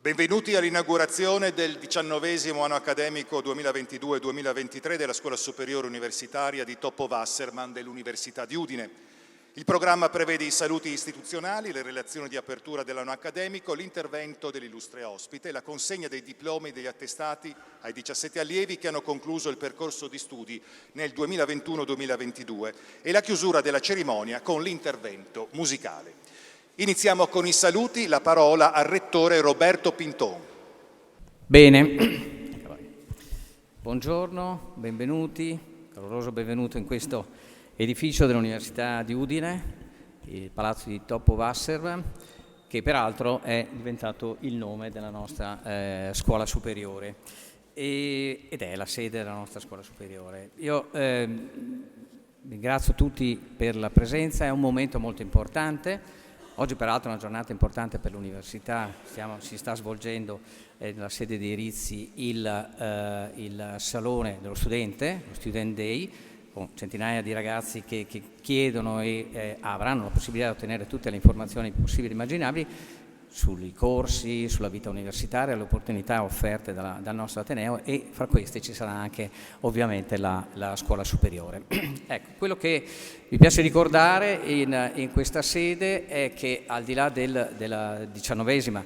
Benvenuti all'inaugurazione del 19° anno accademico 2022-2023 della Scuola Superiore Universitaria di Toppo Wasserman dell'Università di Udine. Il programma prevede i saluti istituzionali, le relazioni di apertura dell'anno accademico, l'intervento dell'illustre ospite, la consegna dei diplomi e degli attestati ai 17 allievi che hanno concluso il percorso di studi nel 2021-2022 e la chiusura della cerimonia con l'intervento musicale. Iniziamo con i saluti, la parola al Rettore Roberto Pinton. Bene, buongiorno, benvenuti, caloroso benvenuto in questo edificio dell'Università di Udine, il Palazzo di Toppo Wasserman, che peraltro è diventato il nome della nostra scuola superiore ed è la sede della nostra scuola superiore. Io ringrazio tutti per la presenza, è un momento molto importante. Oggi peraltro è una giornata importante per l'università, si sta svolgendo nella sede dei Rizzi il Salone dello Studente, lo Student Day, con centinaia di ragazzi che chiedono e avranno la possibilità di ottenere tutte le informazioni possibili e immaginabili sui corsi, sulla vita universitaria, le opportunità offerte dal nostro Ateneo, e fra queste ci sarà anche ovviamente la scuola superiore. Ecco, quello che mi piace ricordare in questa sede è che al di là della 19ª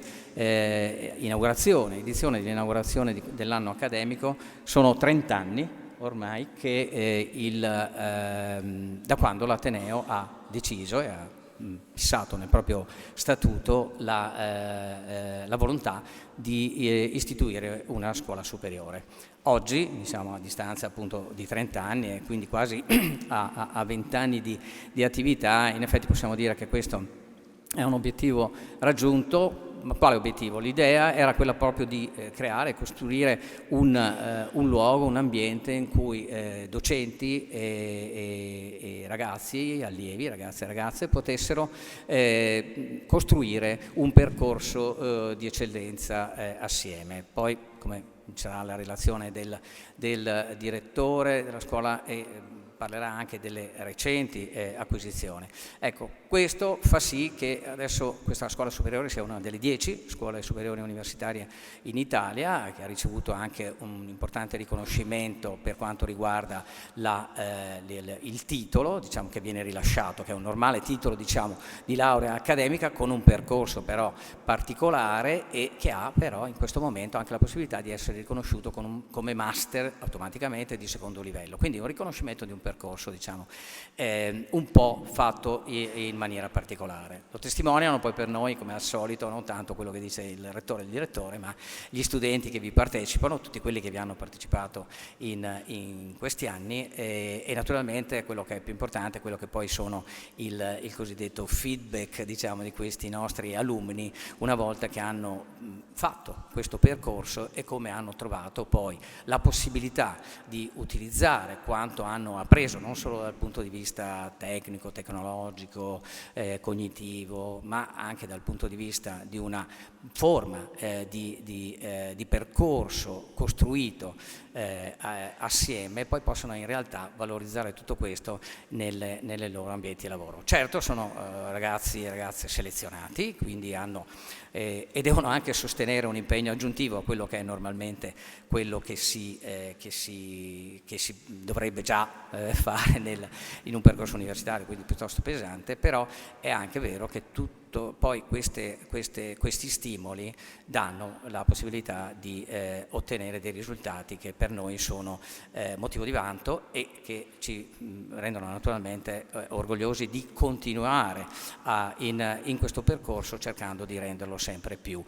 edizione di inaugurazione dell'anno accademico, sono 30 anni ormai che da quando l'Ateneo ha deciso e ha fissato nel proprio statuto la volontà di istituire una scuola superiore. Oggi siamo a distanza appunto di 30 anni e quindi quasi a 20 anni di attività. In effetti possiamo dire che questo è un obiettivo raggiunto. Ma quale obiettivo? L'idea era quella proprio di creare e costruire un luogo, un ambiente in cui docenti e ragazzi, allievi, ragazze e ragazze potessero costruire un percorso di eccellenza assieme. Poi, come sarà la relazione del direttore della scuola, parlerà anche delle recenti acquisizioni. Ecco, questo fa sì che adesso questa scuola superiore sia una delle 10 scuole superiori universitarie in Italia, che ha ricevuto anche un importante riconoscimento per quanto riguarda il titolo, diciamo, che viene rilasciato, che è un normale titolo, diciamo, di laurea accademica con un percorso però particolare e che ha però in questo momento anche la possibilità di essere riconosciuto come master automaticamente di secondo livello. Quindi un riconoscimento di un percorso, diciamo, un po' fatto in maniera particolare. Lo testimoniano poi per noi, come al solito, non tanto quello che dice il rettore e il direttore, ma gli studenti che vi partecipano, tutti quelli che vi hanno partecipato in questi anni e naturalmente quello che è più importante, quello che poi sono il cosiddetto feedback, diciamo, di questi nostri alunni una volta che hanno fatto questo percorso e come hanno trovato poi la possibilità di utilizzare quanto hanno appreso, non solo dal punto di vista tecnico, tecnologico, cognitivo, ma anche dal punto di vista di una forma di percorso costruito assieme, poi possono in realtà valorizzare tutto questo nelle loro ambienti di lavoro. Certo, sono ragazzi e ragazze selezionati, quindi hanno e devono anche sostenere un impegno aggiuntivo a quello che è normalmente quello che si dovrebbe già fare in un percorso universitario, quindi piuttosto pesante, però è anche vero che poi questi stimoli danno la possibilità di ottenere dei risultati che per noi sono motivo di vanto e che ci rendono naturalmente orgogliosi di continuare in questo percorso, cercando di renderlo sempre più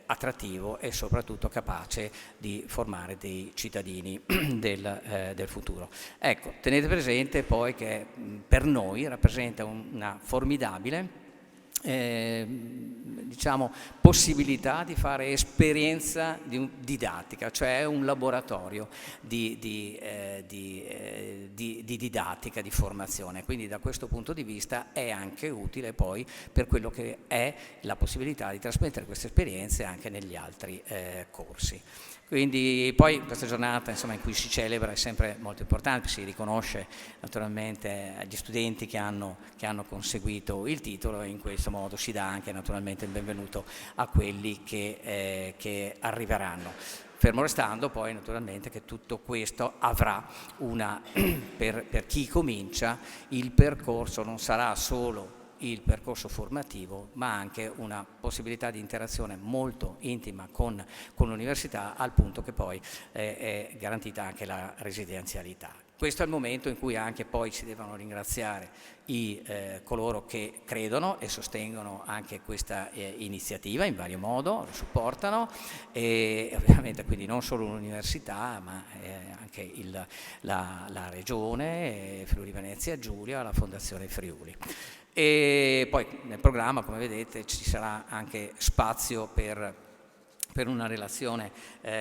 attrattivo e soprattutto capace di formare dei cittadini del futuro. Ecco, tenete presente poi che per noi rappresenta una formidabile diciamo possibilità di fare esperienza didattica, cioè un laboratorio di didattica, di formazione. Quindi da questo punto di vista è anche utile poi per quello che è la possibilità di trasmettere queste esperienze anche negli altri corsi. Quindi poi questa giornata, insomma, in cui si celebra è sempre molto importante, si riconosce naturalmente agli studenti che hanno conseguito il titolo, e in questo questo modo si dà anche naturalmente il benvenuto a quelli che arriveranno. Fermo restando poi naturalmente che tutto questo avrà per chi comincia, il percorso non sarà solo il percorso formativo, ma anche una possibilità di interazione molto intima con l'università, al punto che poi è garantita anche la residenzialità. Questo è il momento in cui anche poi si devono ringraziare coloro che credono e sostengono anche questa iniziativa in vario modo, lo supportano, e ovviamente quindi non solo l'università, ma anche la Regione, Friuli Venezia Giulia, la Fondazione Friuli. E poi nel programma, come vedete, ci sarà anche spazio per una relazione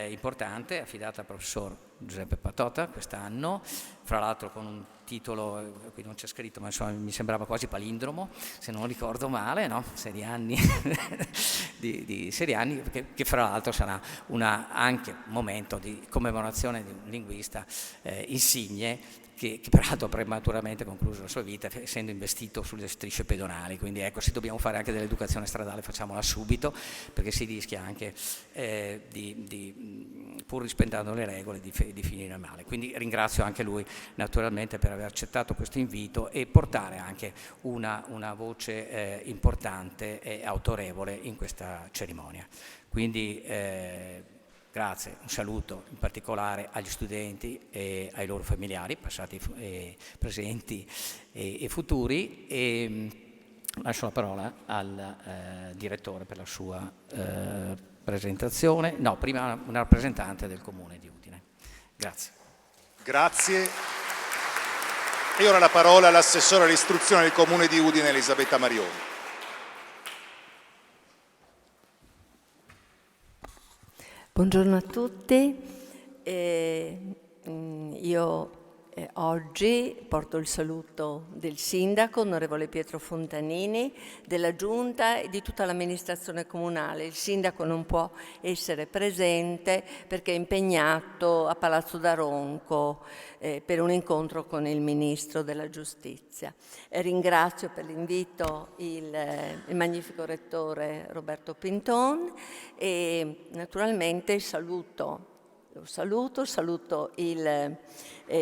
importante affidata al professor Giuseppe Patota quest'anno, fra l'altro con un titolo, qui non c'è scritto, ma insomma mi sembrava quasi palindromo, se non ricordo male, no? 6 anni, di 6 anni, che fra l'altro sarà anche un momento di commemorazione di un linguista insigne, che peraltro ha prematuramente concluso la sua vita essendo investito sulle strisce pedonali, quindi ecco, se dobbiamo fare anche dell'educazione stradale facciamola subito, perché si rischia anche pur rispettando le regole di finire male. Quindi ringrazio anche lui naturalmente per aver accettato questo invito e portare anche una voce importante e autorevole in questa cerimonia. Quindi grazie, un saluto in particolare agli studenti e ai loro familiari, passati, presenti e futuri, e lascio la parola al direttore per la sua presentazione. No, prima una rappresentante del Comune di Udine. Grazie. Grazie. E ora la parola all'assessore all'istruzione del Comune di Udine, Elisabetta Marioni. Buongiorno a tutti, io oggi porto il saluto del Sindaco, onorevole Pietro Fontanini, della Giunta e di tutta l'amministrazione comunale. Il Sindaco non può essere presente perché è impegnato a Palazzo d'Aronco per un incontro con il Ministro della Giustizia. Ringrazio per l'invito il magnifico Rettore Roberto Pinton e naturalmente saluto il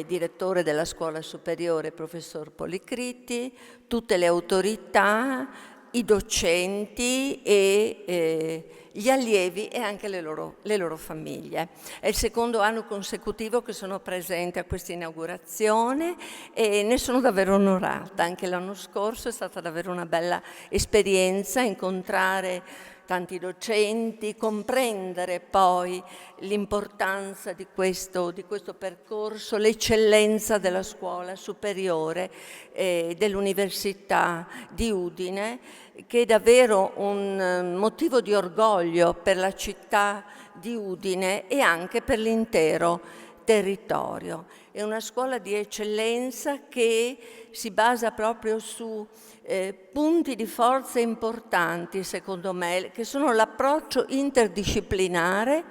direttore della scuola superiore, professor Policritti, tutte le autorità, i docenti e gli allievi e anche le loro famiglie. È il secondo anno consecutivo che sono presente a questa inaugurazione e ne sono davvero onorata. Anche l'anno scorso è stata davvero una bella esperienza incontrare tanti docenti, comprendere poi l'importanza di questo percorso, l'eccellenza della scuola superiore dell'Università di Udine, che è davvero un motivo di orgoglio per la città di Udine e anche per l'intero territorio. È una scuola di eccellenza che si basa proprio su punti di forza importanti, secondo me, che sono l'approccio interdisciplinare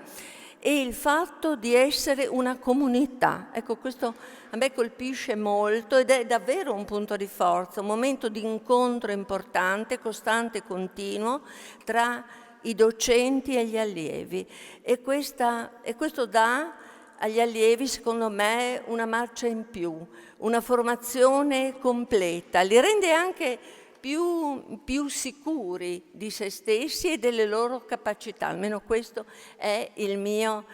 e il fatto di essere una comunità. Ecco, questo a me colpisce molto ed è davvero un punto di forza, un momento di incontro importante, costante e continuo tra i docenti e gli allievi. E questo dà agli allievi, secondo me, una marcia in più, una formazione completa, li rende anche più sicuri di se stessi e delle loro capacità, almeno questo è il mio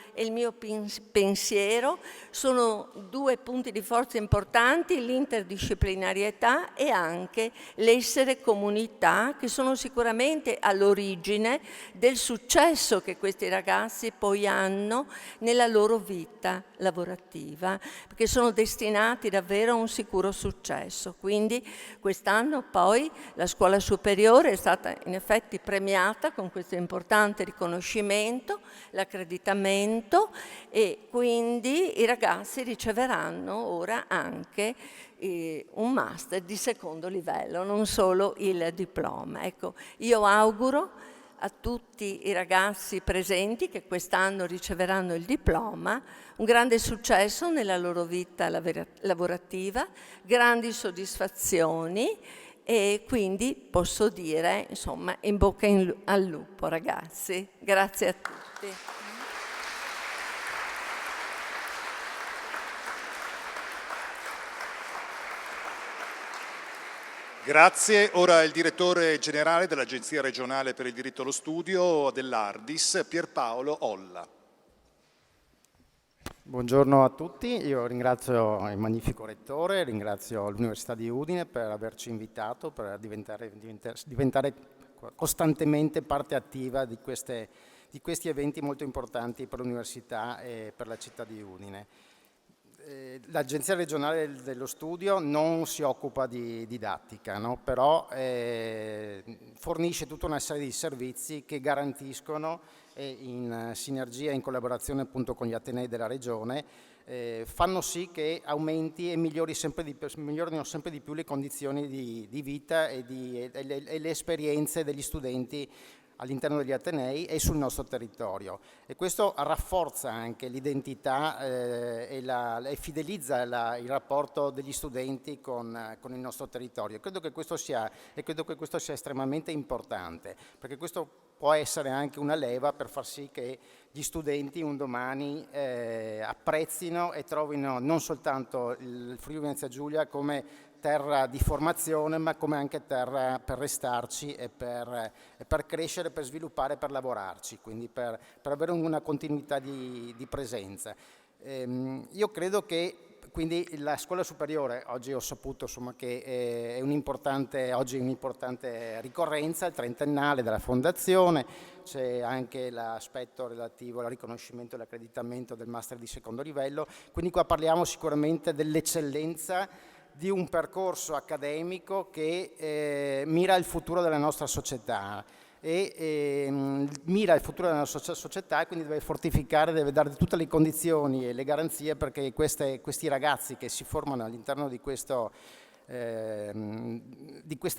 pensiero. Sono due punti di forza importanti, l'interdisciplinarietà e anche l'essere comunità, che sono sicuramente all'origine del successo che questi ragazzi poi hanno nella loro vita lavorativa, perché sono destinati davvero a un sicuro successo. Quindi quest'anno poi la scuola superiore è stata in effetti premiata con questo importante riconoscimento, l'accreditamento, e quindi i ragazzi riceveranno ora anche un master di secondo livello, non solo il diploma. Ecco, io auguro a tutti i ragazzi presenti che quest'anno riceveranno il diploma un grande successo nella loro vita lavorativa, grandi soddisfazioni e quindi posso dire, insomma, in bocca al lupo, ragazzi. Grazie a tutti. Grazie. Ora il direttore generale dell'Agenzia regionale per il diritto allo studio dell'Ardis, Pierpaolo Olla. Buongiorno a tutti, io ringrazio il magnifico Rettore, ringrazio l'Università di Udine per averci invitato, per diventare costantemente parte attiva di questi eventi molto importanti per l'Università e per la città di Udine. L'Agenzia regionale dello studio non si occupa di didattica, no? Però fornisce tutta una serie di servizi che garantiscono, in sinergia e in collaborazione appunto con gli atenei della regione, fanno sì che aumenti e migliorino sempre di più le condizioni di vita e le esperienze degli studenti all'interno degli atenei e sul nostro territorio, e questo rafforza anche l'identità e fidelizza il rapporto degli studenti con il nostro territorio. Credo che questo sia estremamente importante, perché questo può essere anche una leva per far sì che gli studenti un domani apprezzino e trovino non soltanto il Friuli Venezia Giulia come terra di formazione, ma come anche terra per restarci e per crescere, per sviluppare, per lavorarci, quindi per avere una continuità di presenza. Io credo che quindi la scuola superiore, oggi ho saputo insomma, che è un'importante ricorrenza, il trentennale della fondazione, c'è anche l'aspetto relativo al riconoscimento e all'accreditamento del master di secondo livello, quindi qua parliamo sicuramente dell'eccellenza di un percorso accademico che mira al futuro della nostra società mira al futuro della nostra società, e quindi deve fortificare, deve dare tutte le condizioni e le garanzie perché questi ragazzi che si formano all'interno di questa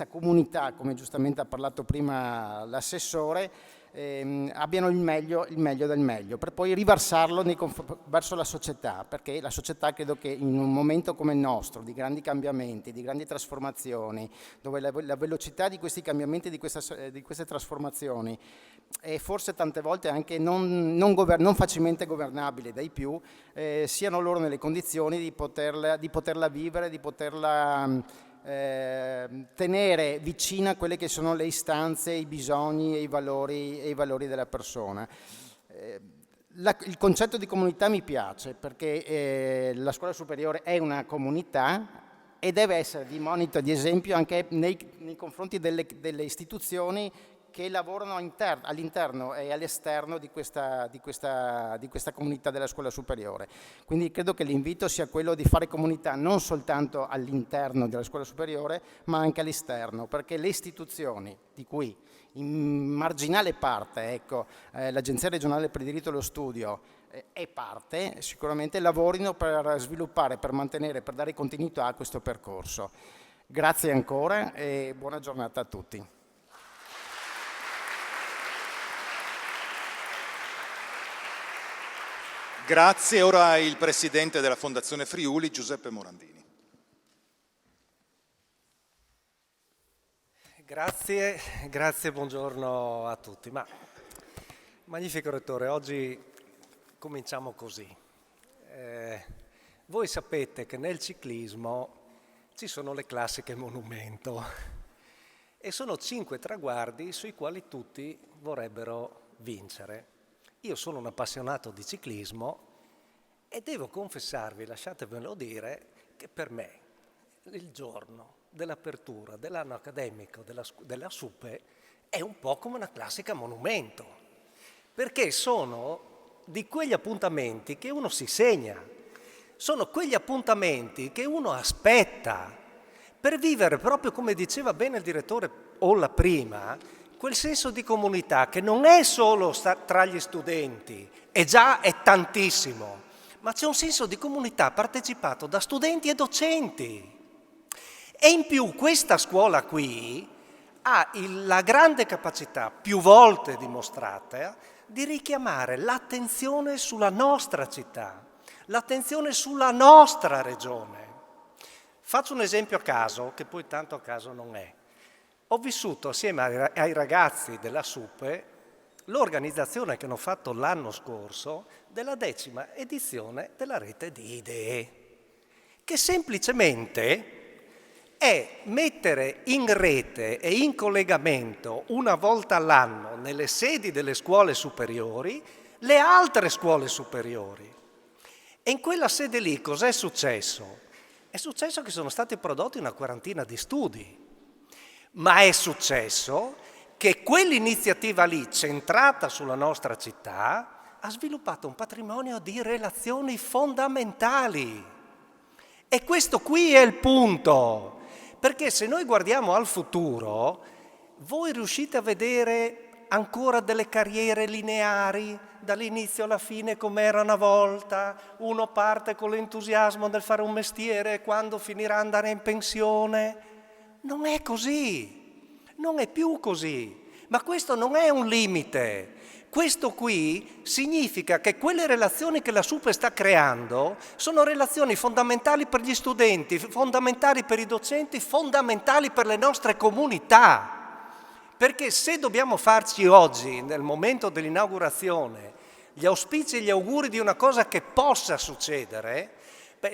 comunità, come giustamente ha parlato prima l'assessore, abbiano il meglio del meglio, per poi riversarlo verso la società, perché la società credo che in un momento come il nostro, di grandi cambiamenti, di grandi trasformazioni, dove la velocità di questi cambiamenti, di queste trasformazioni è forse tante volte anche non facilmente governabile dai più, siano loro nelle condizioni di poterla vivere, di poterla tenere vicina a quelle che sono le istanze, i bisogni e i valori della persona. Il concetto di comunità mi piace perché la scuola superiore è una comunità e deve essere di monito e di esempio anche nei confronti delle istituzioni che lavorano all'interno e all'esterno di questa comunità della scuola superiore. Quindi credo che l'invito sia quello di fare comunità non soltanto all'interno della scuola superiore, ma anche all'esterno, perché le istituzioni, di cui in marginale parte, ecco, l'Agenzia regionale per il diritto allo studio è parte, sicuramente lavorino per sviluppare, per mantenere, per dare continuità a questo percorso. Grazie ancora e buona giornata a tutti. Grazie. Ora il Presidente della Fondazione Friuli, Giuseppe Morandini. Grazie, buongiorno a tutti. Magnifico Rettore, oggi cominciamo così. Voi sapete che nel ciclismo ci sono le classiche monumento e sono 5 traguardi sui quali tutti vorrebbero vincere. Io sono un appassionato di ciclismo e devo confessarvi, lasciatemelo dire, che per me il giorno dell'apertura dell'anno accademico della SUPE è un po' come una classica monumento, perché sono di quegli appuntamenti che uno si segna, sono quegli appuntamenti che uno aspetta per vivere proprio come diceva bene il direttore Olla prima, quel senso di comunità che non è solo tra gli studenti, è tantissimo, ma c'è un senso di comunità partecipato da studenti e docenti. E in più questa scuola qui ha la grande capacità, più volte dimostrata, di richiamare l'attenzione sulla nostra città, l'attenzione sulla nostra regione. Faccio un esempio a caso, che poi tanto a caso non è. ho vissuto assieme ai ragazzi della SUPE l'organizzazione che hanno fatto l'anno scorso della 10ª edizione della Rete di Idee, che semplicemente è mettere in rete e in collegamento una volta all'anno nelle sedi delle scuole superiori le altre scuole superiori. E in quella sede lì cos'è successo? È successo che sono stati prodotti una quarantina di studi, ma è successo che quell'iniziativa lì, centrata sulla nostra città, ha sviluppato un patrimonio di relazioni fondamentali. E questo qui è il punto, perché se noi guardiamo al futuro, voi riuscite a vedere ancora delle carriere lineari, dall'inizio alla fine come era una volta, uno parte con l'entusiasmo nel fare un mestiere e quando finirà andare in pensione? Non è così, non è più così, ma questo non è un limite. Questo qui significa che quelle relazioni che la SUPE sta creando sono relazioni fondamentali per gli studenti, fondamentali per i docenti, fondamentali per le nostre comunità. Perché se dobbiamo farci oggi, nel momento dell'inaugurazione, gli auspici e gli auguri di una cosa che possa succedere,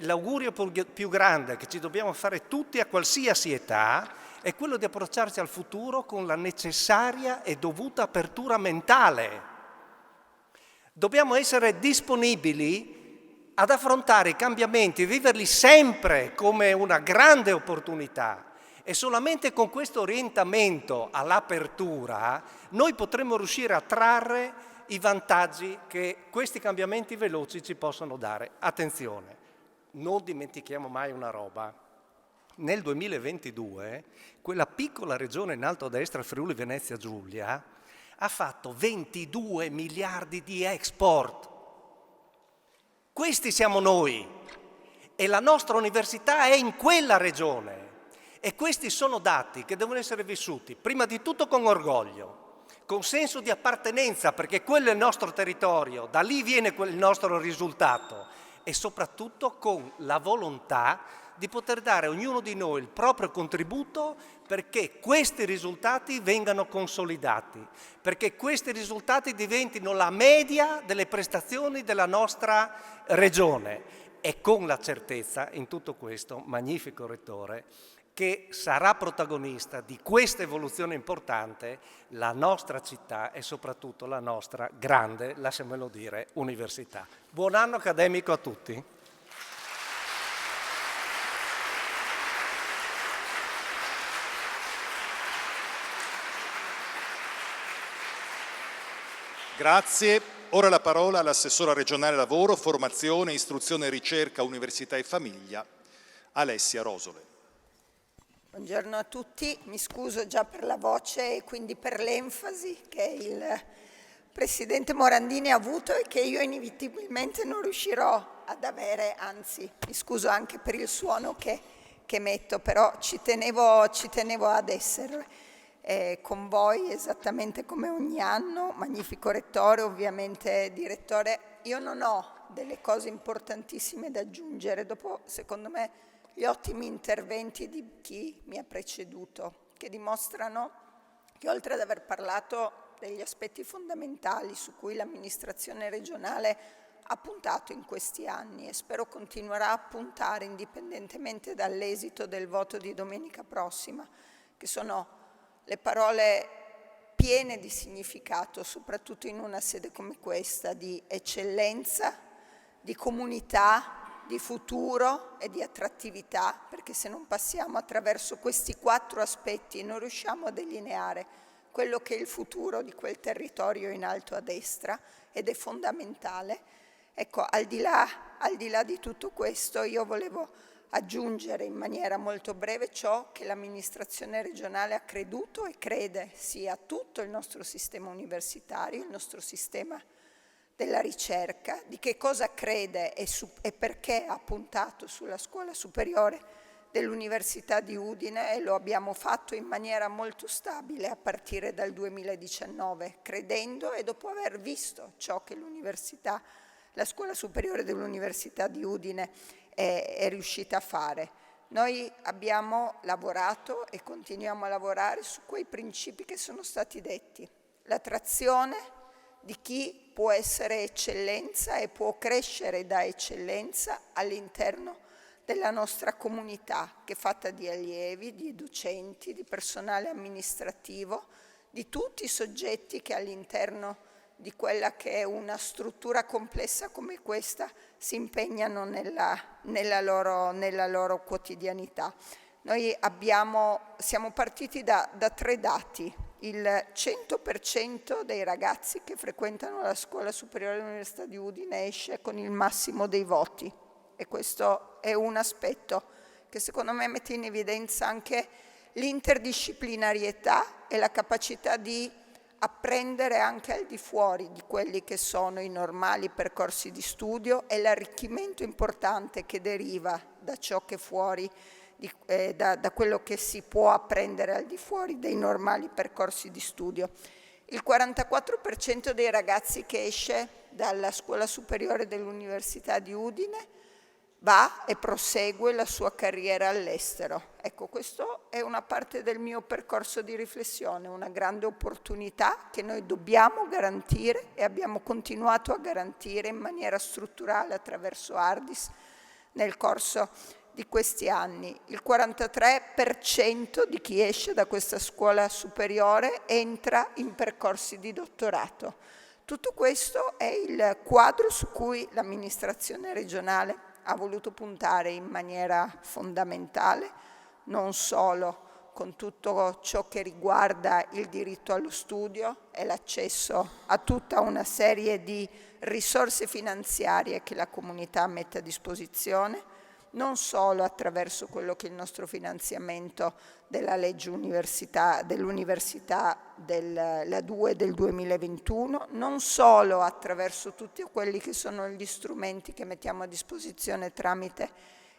l'augurio più grande che ci dobbiamo fare tutti a qualsiasi età è quello di approcciarci al futuro con la necessaria e dovuta apertura mentale. Dobbiamo essere disponibili ad affrontare i cambiamenti, viverli sempre come una grande opportunità. E solamente con questo orientamento all'apertura noi potremo riuscire a trarre i vantaggi che questi cambiamenti veloci ci possono dare. Attenzione, non dimentichiamo mai una roba. Nel 2022 quella piccola regione in alto a destra, Friuli Venezia Giulia, ha fatto 22 miliardi di export. Questi siamo noi e la nostra università è in quella regione. E questi sono dati che devono essere vissuti prima di tutto con orgoglio, con senso di appartenenza, perché quello è il nostro territorio, da lì viene il nostro risultato, e soprattutto con la volontà di poter dare a ognuno di noi il proprio contributo perché questi risultati vengano consolidati, perché questi risultati diventino la media delle prestazioni della nostra regione. E con la certezza, in tutto questo, magnifico Rettore, che sarà protagonista di questa evoluzione importante la nostra città e soprattutto la nostra grande, lasciamelo dire, università. Buon anno accademico a tutti. Grazie. Ora la parola all'assessora regionale lavoro, formazione, istruzione, ricerca, università e famiglia, Alessia Rosole. Buongiorno a tutti, mi scuso già per la voce e quindi per l'enfasi che il Presidente Morandini ha avuto e che io inevitabilmente non riuscirò ad avere, anzi mi scuso anche per il suono che metto, però ci tenevo ad essere con voi esattamente come ogni anno. Magnifico Rettore, ovviamente Direttore. Io non ho delle cose importantissime da aggiungere dopo, secondo me, gli ottimi interventi di chi mi ha preceduto, che dimostrano che oltre ad aver parlato degli aspetti fondamentali su cui l'amministrazione regionale ha puntato in questi anni e spero continuerà a puntare indipendentemente dall'esito del voto di domenica prossima, che sono le parole piene di significato, soprattutto in una sede come questa, di eccellenza, di comunità, di futuro e di attrattività, perché se non passiamo attraverso questi 4 aspetti non riusciamo a delineare quello che è il futuro di quel territorio in alto a destra, ed è fondamentale. Ecco, al di là di tutto questo, io volevo aggiungere in maniera molto breve ciò che l'amministrazione regionale ha creduto e crede sia tutto il nostro sistema universitario, il nostro sistema della ricerca, di che cosa crede e perché ha puntato sulla scuola superiore dell'Università di Udine, e lo abbiamo fatto in maniera molto stabile a partire dal 2019, credendo e dopo aver visto ciò che la scuola superiore dell'Università di Udine è riuscita a fare. Noi abbiamo lavorato e continuiamo a lavorare su quei principi che sono stati detti. L'attrazione di chi può essere eccellenza e può crescere da eccellenza all'interno della nostra comunità, che è fatta di allievi, di docenti, di personale amministrativo, di tutti i soggetti che all'interno di quella che è una struttura complessa come questa si impegnano nella loro quotidianità. Noi siamo partiti da 3 dati. Il 100% dei ragazzi che frequentano la Scuola Superiore dell'Università di Udine esce con il massimo dei voti, e questo è un aspetto che secondo me mette in evidenza anche l'interdisciplinarietà e la capacità di apprendere anche al di fuori di quelli che sono i normali percorsi di studio e l'arricchimento importante che deriva da ciò che è fuori, da quello che si può apprendere al di fuori dei normali percorsi di studio. Il 44% dei ragazzi che esce dalla Scuola Superiore dell'Università di Udine va e prosegue la sua carriera all'estero. Ecco, questo è una parte del mio percorso di riflessione, una grande opportunità che noi dobbiamo garantire e abbiamo continuato a garantire in maniera strutturale attraverso Ardis nel corso di questi anni. Il 43% di chi esce da questa scuola superiore entra in percorsi di dottorato. Tutto questo è il quadro su cui l'amministrazione regionale ha voluto puntare in maniera fondamentale, non solo con tutto ciò che riguarda il diritto allo studio e l'accesso a tutta una serie di risorse finanziarie che la comunità mette a disposizione, non solo attraverso quello che è il nostro finanziamento della legge dell'università la 2 del 2021, non solo attraverso tutti quelli che sono gli strumenti che mettiamo a disposizione tramite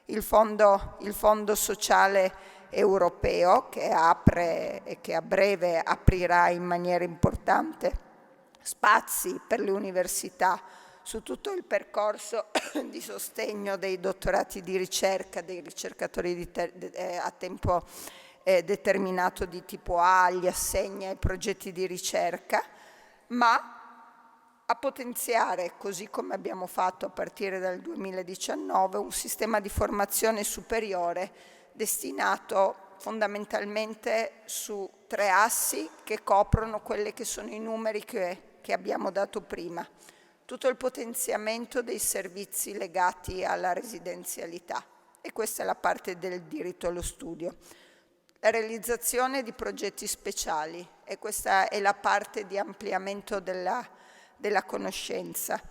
il fondo sociale europeo, che apre e che a breve aprirà in maniera importante spazi per le università su tutto il percorso di sostegno dei dottorati di ricerca, dei ricercatori a tempo determinato di tipo A, gli assegni ai progetti di ricerca, ma a potenziare, così come abbiamo fatto a partire dal 2019, un sistema di formazione superiore destinato fondamentalmente su 3 assi che coprono quelli che sono i numeri che abbiamo dato prima. Tutto il potenziamento dei servizi legati alla residenzialità, e questa è la parte del diritto allo studio. La realizzazione di progetti speciali, e questa è la parte di ampliamento della conoscenza.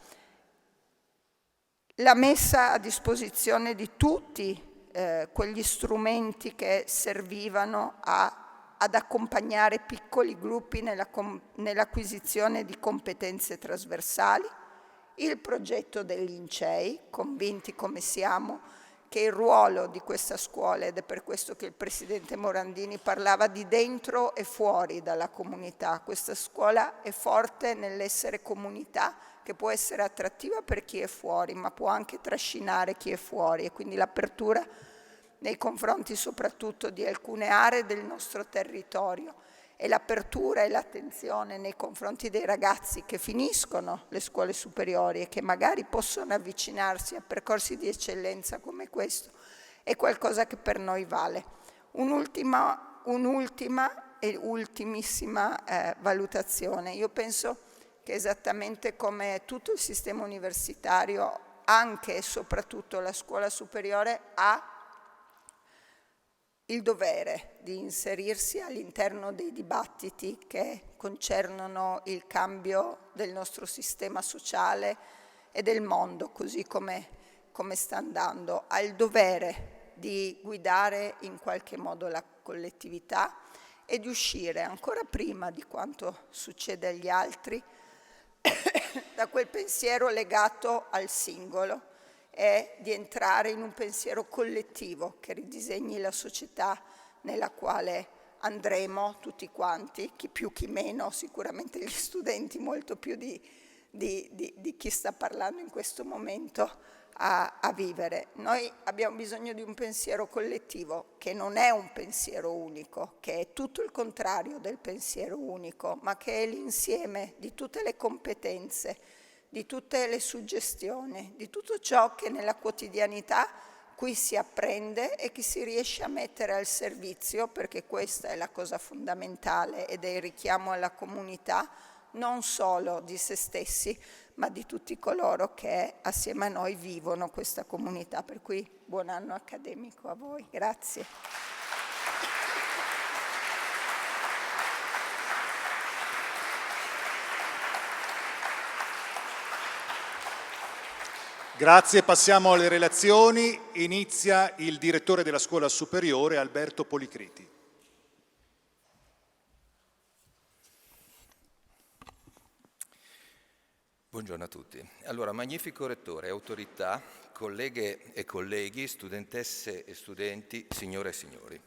La messa a disposizione di tutti quegli strumenti che servivano ad accompagnare piccoli gruppi nell'acquisizione di competenze trasversali, il progetto degli Lincei, convinti come siamo che il ruolo di questa scuola, ed è per questo che il Presidente Morandini parlava di dentro e fuori dalla comunità, questa scuola è forte nell'essere comunità che può essere attrattiva per chi è fuori, ma può anche trascinare chi è fuori, e quindi l'apertura nei confronti soprattutto di alcune aree del nostro territorio e l'apertura e l'attenzione nei confronti dei ragazzi che finiscono le scuole superiori e che magari possono avvicinarsi a percorsi di eccellenza come questo è qualcosa che per noi vale. Un'ultima e ultimissima valutazione. Io penso che esattamente come tutto il sistema universitario, anche e soprattutto la scuola superiore ha il dovere di inserirsi all'interno dei dibattiti che concernono il cambio del nostro sistema sociale e del mondo, così come sta andando. Ha il dovere di guidare in qualche modo la collettività e di uscire ancora prima di quanto succede agli altri da quel pensiero legato al singolo, è di entrare in un pensiero collettivo che ridisegni la società nella quale andremo tutti quanti, chi più chi meno, sicuramente gli studenti molto più di chi sta parlando in questo momento, a vivere. Noi abbiamo bisogno di un pensiero collettivo che non è un pensiero unico, che è tutto il contrario del pensiero unico, ma che è l'insieme di tutte le competenze, di tutte le suggestioni, di tutto ciò che nella quotidianità qui si apprende e che si riesce a mettere al servizio, perché questa è la cosa fondamentale ed è il richiamo alla comunità, non solo di se stessi, ma di tutti coloro che assieme a noi vivono questa comunità. Per cui buon anno accademico a voi. Grazie. Grazie, passiamo alle relazioni. Inizia il direttore della scuola superiore, Alberto Policriti. Buongiorno a tutti. Allora, magnifico rettore, autorità, colleghe e colleghi, studentesse e studenti, signore e signori.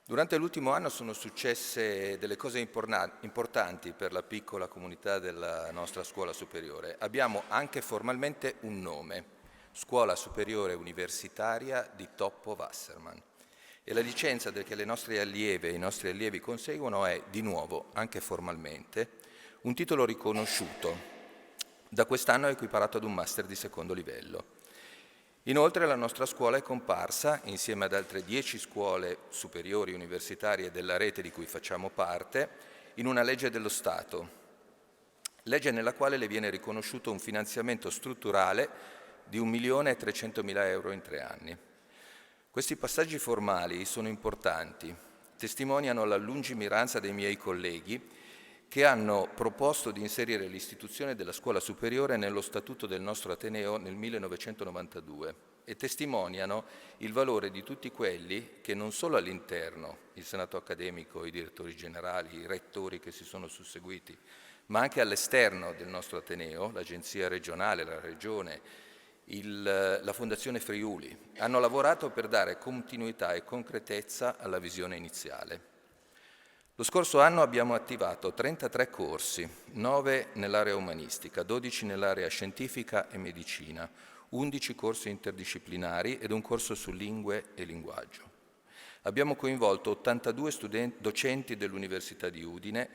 Durante l'ultimo anno sono successe delle cose importanti per la piccola comunità della nostra scuola superiore. Abbiamo anche formalmente un nome, Scuola Superiore Universitaria di Toppo Wasserman. E la licenza che le nostre allieve e i nostri allievi conseguono è, di nuovo, anche formalmente, un titolo riconosciuto. Da quest'anno è equiparato ad un master di secondo livello. Inoltre la nostra scuola è comparsa, insieme ad altre 10 scuole superiori universitarie della rete di cui facciamo parte, in una legge dello Stato, legge nella quale le viene riconosciuto un finanziamento strutturale di 1.300.000 euro in 3 anni. Questi passaggi formali sono importanti, testimoniano la lungimiranza dei miei colleghi che hanno proposto di inserire l'istituzione della scuola superiore nello statuto del nostro Ateneo nel 1992 e testimoniano il valore di tutti quelli che non solo all'interno, il Senato accademico, i direttori generali, i rettori che si sono susseguiti, ma anche all'esterno del nostro Ateneo, l'agenzia regionale, la regione, la Fondazione Friuli, hanno lavorato per dare continuità e concretezza alla visione iniziale. Lo scorso anno abbiamo attivato 33 corsi, 9 nell'area umanistica, 12 nell'area scientifica e medicina, 11 corsi interdisciplinari ed un corso su lingue e linguaggio. Abbiamo coinvolto 82 docenti dell'Università di Udine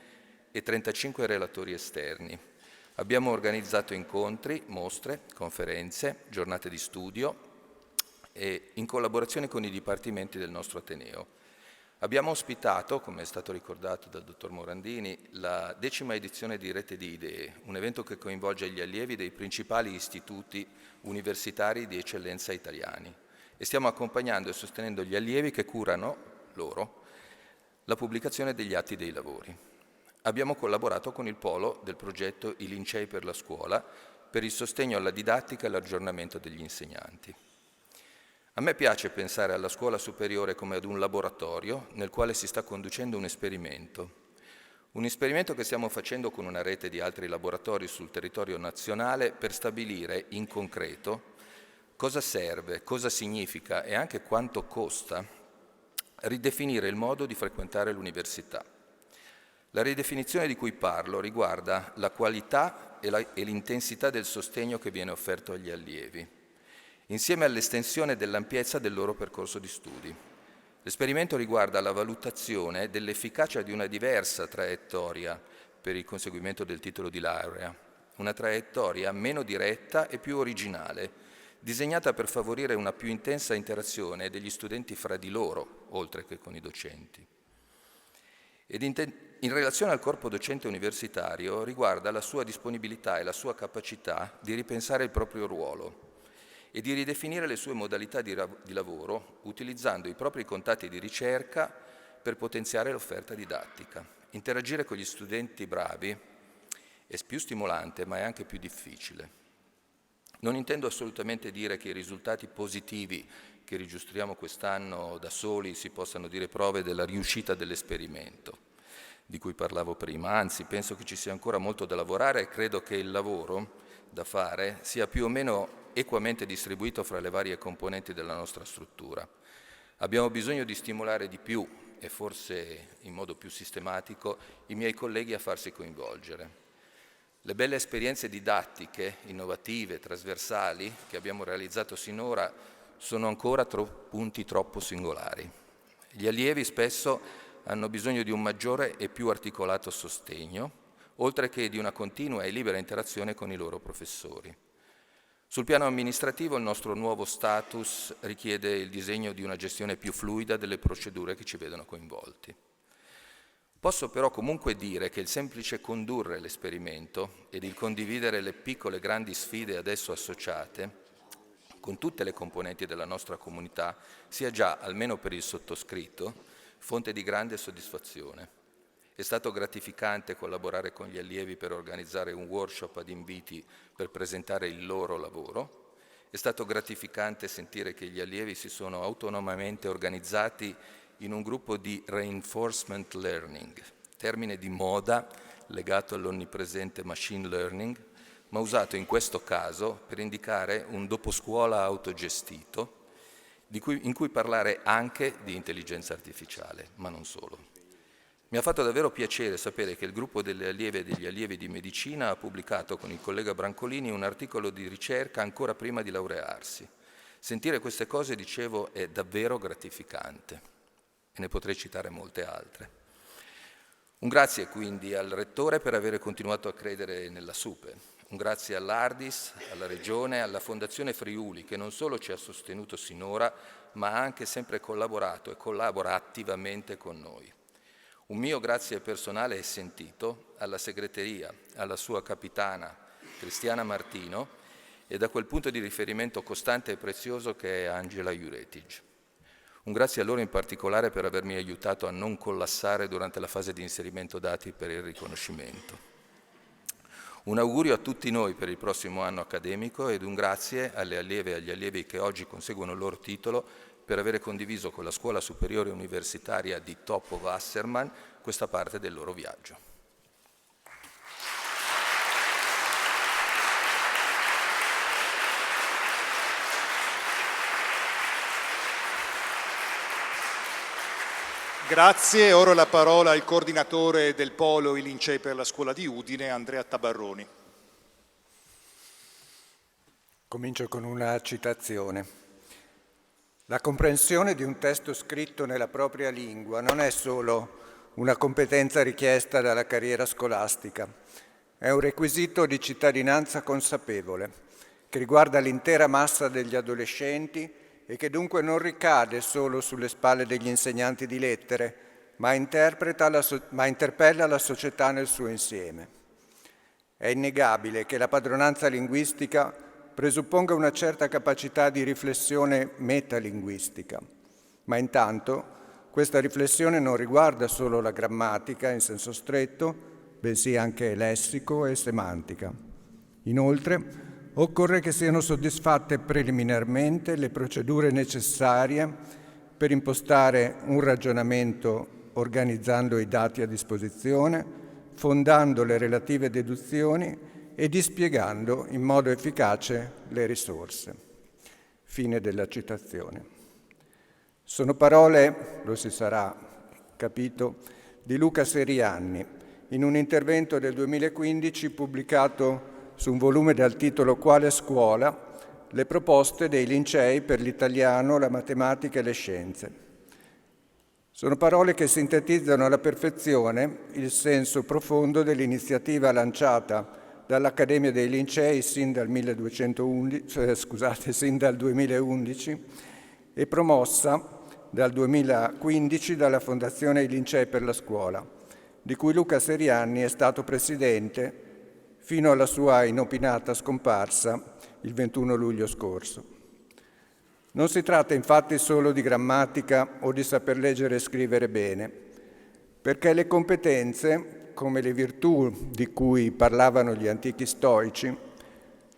e 35 relatori esterni. Abbiamo organizzato incontri, mostre, conferenze, giornate di studio e in collaborazione con i dipartimenti del nostro Ateneo. Abbiamo ospitato, come è stato ricordato dal dottor Morandini, la 10ª edizione di Rete di Idee, un evento che coinvolge gli allievi dei principali istituti universitari di eccellenza italiani. E stiamo accompagnando e sostenendo gli allievi che curano, loro, la pubblicazione degli atti dei lavori. Abbiamo collaborato con il polo del progetto I Lincei per la scuola per il sostegno alla didattica e all'aggiornamento degli insegnanti. A me piace pensare alla scuola superiore come ad un laboratorio nel quale si sta conducendo un esperimento che stiamo facendo con una rete di altri laboratori sul territorio nazionale per stabilire in concreto cosa serve, cosa significa e anche quanto costa ridefinire il modo di frequentare l'università. La ridefinizione di cui parlo riguarda la qualità e l'intensità del sostegno che viene offerto agli allievi, insieme all'estensione dell'ampiezza del loro percorso di studi. L'esperimento riguarda la valutazione dell'efficacia di una diversa traiettoria per il conseguimento del titolo di laurea, una traiettoria meno diretta e più originale, disegnata per favorire una più intensa interazione degli studenti fra di loro, oltre che con i docenti. Ed in relazione al corpo docente universitario riguarda la sua disponibilità e la sua capacità di ripensare il proprio ruolo e di ridefinire le sue modalità di lavoro utilizzando i propri contatti di ricerca per potenziare l'offerta didattica. Interagire con gli studenti bravi è più stimolante, ma è anche più difficile. Non intendo assolutamente dire che i risultati positivi che registriamo quest'anno da soli si possano dire prove della riuscita dell'esperimento di cui parlavo prima, anzi penso che ci sia ancora molto da lavorare e credo che il lavoro da fare sia più o meno equamente distribuito fra le varie componenti della nostra struttura. Abbiamo bisogno di stimolare di più e forse in modo più sistematico i miei colleghi a farsi coinvolgere. Le belle esperienze didattiche, innovative, trasversali che abbiamo realizzato sinora sono ancora punti troppo singolari. Gli allievi spesso hanno bisogno di un maggiore e più articolato sostegno, oltre che di una continua e libera interazione con i loro professori. Sul piano amministrativo il nostro nuovo status richiede il disegno di una gestione più fluida delle procedure che ci vedono coinvolti. Posso però comunque dire che il semplice condurre l'esperimento ed il condividere le piccole e grandi sfide ad esso associate con tutte le componenti della nostra comunità sia già, almeno per il sottoscritto, fonte di grande soddisfazione. È stato gratificante collaborare con gli allievi per organizzare un workshop ad inviti per presentare il loro lavoro. È stato gratificante sentire che gli allievi si sono autonomamente organizzati in un gruppo di reinforcement learning, termine di moda legato all'onnipresente machine learning, ma usato in questo caso per indicare un doposcuola autogestito in cui parlare anche di intelligenza artificiale, ma non solo. Mi ha fatto davvero piacere sapere che il gruppo delle allieve e degli allievi di medicina ha pubblicato con il collega Brancolini un articolo di ricerca ancora prima di laurearsi. Sentire queste cose, dicevo, è davvero gratificante e ne potrei citare molte altre. Un grazie quindi al Rettore per aver continuato a credere nella SUPE, un grazie all'Ardis, alla Regione, alla Fondazione Friuli che non solo ci ha sostenuto sinora, ma ha anche sempre collaborato e collabora attivamente con noi. Un mio grazie personale e sentito alla segreteria, alla sua capitana Cristiana Martino e da quel punto di riferimento costante e prezioso che è Angela Juretic. Un grazie a loro in particolare per avermi aiutato a non collassare durante la fase di inserimento dati per il riconoscimento. Un augurio a tutti noi per il prossimo anno accademico ed un grazie alle allieve e agli allievi che oggi conseguono il loro titolo per avere condiviso con la Scuola Superiore Universitaria di Topo Wasserman questa parte del loro viaggio. Grazie, ora la parola al coordinatore del Polo I Lincei per la Scuola di Udine, Andrea Tabarroni. Comincio con una citazione. La comprensione di un testo scritto nella propria lingua non è solo una competenza richiesta dalla carriera scolastica, è un requisito di cittadinanza consapevole che riguarda l'intera massa degli adolescenti e che dunque non ricade solo sulle spalle degli insegnanti di lettere, ma interpella la società nel suo insieme. È innegabile che la padronanza linguistica presupponga una certa capacità di riflessione metalinguistica, ma intanto questa riflessione non riguarda solo la grammatica in senso stretto, bensì anche lessico e semantica. Inoltre, occorre che siano soddisfatte preliminarmente le procedure necessarie per impostare un ragionamento organizzando i dati a disposizione, fondando le relative deduzioni e dispiegando in modo efficace le risorse. Fine della citazione. Sono parole, lo si sarà capito, di Luca Serianni, in un intervento del 2015 pubblicato su un volume dal titolo Quale scuola? Le proposte dei lincei per l'italiano, la matematica e le scienze. Sono parole che sintetizzano alla perfezione il senso profondo dell'iniziativa lanciata dall'Accademia dei Lincei sin dal 2011 e promossa dal 2015 dalla Fondazione I Lincei per la Scuola, di cui Luca Serianni è stato presidente fino alla sua inopinata scomparsa il 21 luglio scorso. Non si tratta infatti solo di grammatica o di saper leggere e scrivere bene, perché le competenze, come le virtù di cui parlavano gli antichi stoici,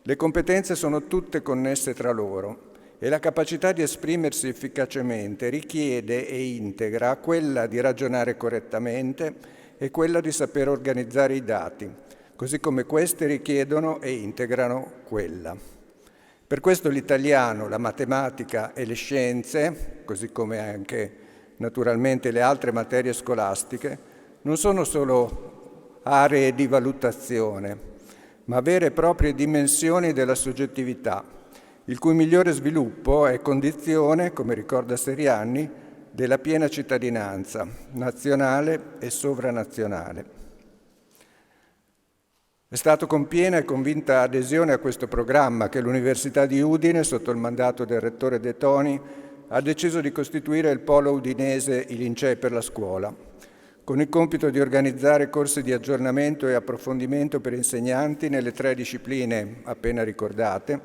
le competenze sono tutte connesse tra loro e la capacità di esprimersi efficacemente richiede e integra quella di ragionare correttamente e quella di saper organizzare i dati, così come queste richiedono e integrano quella. Per questo l'italiano, la matematica e le scienze, così come anche naturalmente le altre materie scolastiche, non sono solo aree di valutazione, ma vere e proprie dimensioni della soggettività, il cui migliore sviluppo è condizione, come ricorda Serianni, della piena cittadinanza nazionale e sovranazionale. È stato con piena e convinta adesione a questo programma che l'Università di Udine, sotto il mandato del rettore De Toni, ha deciso di costituire il polo udinese I Lincei per la scuola, con il compito di organizzare corsi di aggiornamento e approfondimento per insegnanti nelle 3 discipline appena ricordate,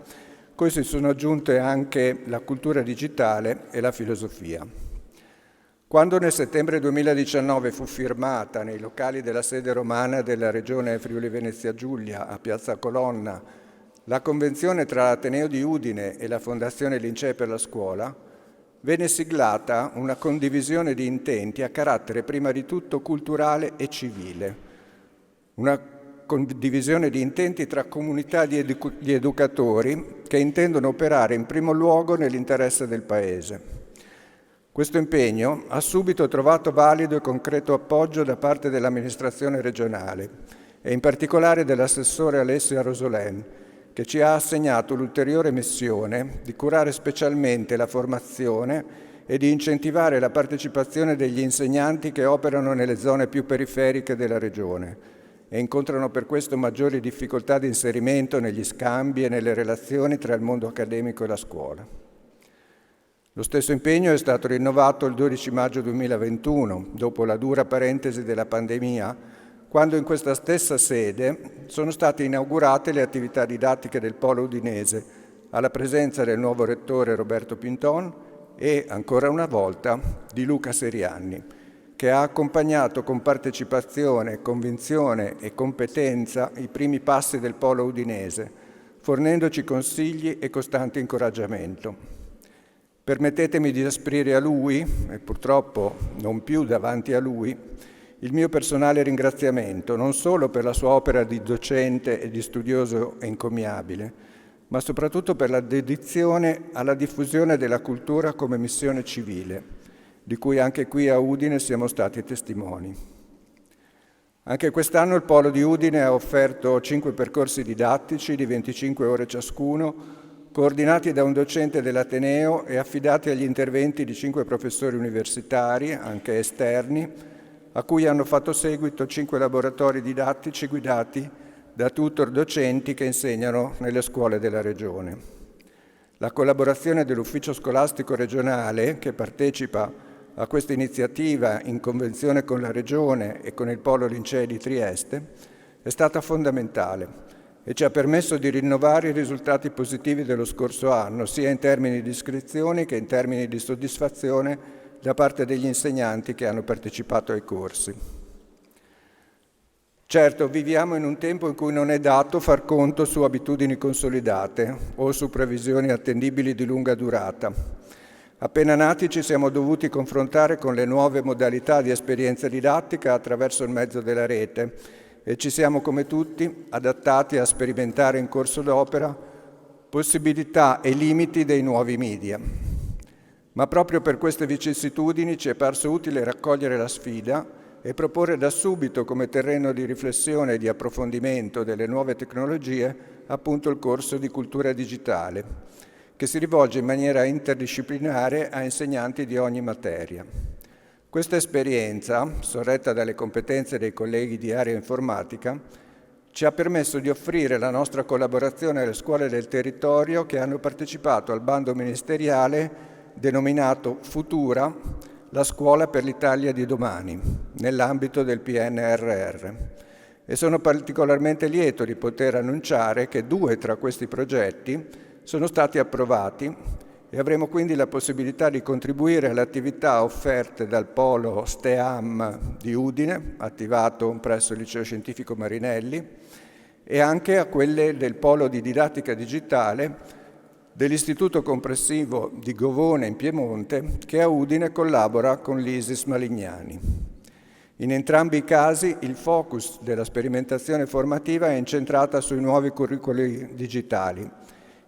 cui si sono aggiunte anche la cultura digitale e la filosofia. Quando nel settembre 2019 fu firmata nei locali della sede romana della Regione Friuli Venezia Giulia a Piazza Colonna la convenzione tra l'Ateneo di Udine e la Fondazione Lincei per la scuola, venne siglata una condivisione di intenti a carattere prima di tutto culturale e civile, una condivisione di intenti tra comunità di educatori che intendono operare in primo luogo nell'interesse del Paese. Questo impegno ha subito trovato valido e concreto appoggio da parte dell'amministrazione regionale e in particolare dell'assessore Alessia Rosolin, che ci ha assegnato l'ulteriore missione di curare specialmente la formazione e di incentivare la partecipazione degli insegnanti che operano nelle zone più periferiche della regione e incontrano per questo maggiori difficoltà di inserimento negli scambi e nelle relazioni tra il mondo accademico e la scuola. Lo stesso impegno è stato rinnovato il 12 maggio 2021, dopo la dura parentesi della pandemia, quando in questa stessa sede sono state inaugurate le attività didattiche del Polo Udinese, alla presenza del nuovo rettore Roberto Pinton e, ancora una volta, di Luca Serianni, che ha accompagnato con partecipazione, convinzione e competenza i primi passi del Polo Udinese, fornendoci consigli e costante incoraggiamento. Permettetemi di esprime a lui, e purtroppo non più davanti a lui, il mio personale ringraziamento, non solo per la sua opera di docente e di studioso encomiabile, ma soprattutto per la dedizione alla diffusione della cultura come missione civile, di cui anche qui a Udine siamo stati testimoni. Anche quest'anno il Polo di Udine ha offerto 5 percorsi didattici di 25 ore ciascuno, coordinati da un docente dell'Ateneo e affidati agli interventi di 5 professori universitari, anche esterni, a cui hanno fatto seguito 5 laboratori didattici guidati da tutor docenti che insegnano nelle scuole della Regione. La collaborazione dell'Ufficio Scolastico Regionale, che partecipa a questa iniziativa in convenzione con la Regione e con il Polo Lincei di Trieste, è stata fondamentale e ci ha permesso di rinnovare i risultati positivi dello scorso anno, sia in termini di iscrizioni che in termini di soddisfazione da parte degli insegnanti che hanno partecipato ai corsi. Certo, viviamo in un tempo in cui non è dato far conto su abitudini consolidate o su previsioni attendibili di lunga durata. Appena nati ci siamo dovuti confrontare con le nuove modalità di esperienza didattica attraverso il mezzo della rete e ci siamo come tutti adattati a sperimentare in corso d'opera possibilità e limiti dei nuovi media. Ma proprio per queste vicissitudini ci è parso utile raccogliere la sfida e proporre da subito come terreno di riflessione e di approfondimento delle nuove tecnologie appunto il corso di cultura digitale, che si rivolge in maniera interdisciplinare a insegnanti di ogni materia. Questa esperienza, sorretta dalle competenze dei colleghi di area informatica, ci ha permesso di offrire la nostra collaborazione alle scuole del territorio che hanno partecipato al bando ministeriale denominato Futura, la scuola per l'Italia di domani, nell'ambito del PNRR. E sono particolarmente lieto di poter annunciare che 2 tra questi progetti sono stati approvati e avremo quindi la possibilità di contribuire alle attività offerte dal Polo STEAM di Udine, attivato presso il Liceo Scientifico Marinelli, e anche a quelle del Polo di Didattica Digitale dell'Istituto Comprensivo di Govone in Piemonte, che a Udine collabora con l'ISIS Malignani. In entrambi i casi il focus della sperimentazione formativa è incentrata sui nuovi curricoli digitali,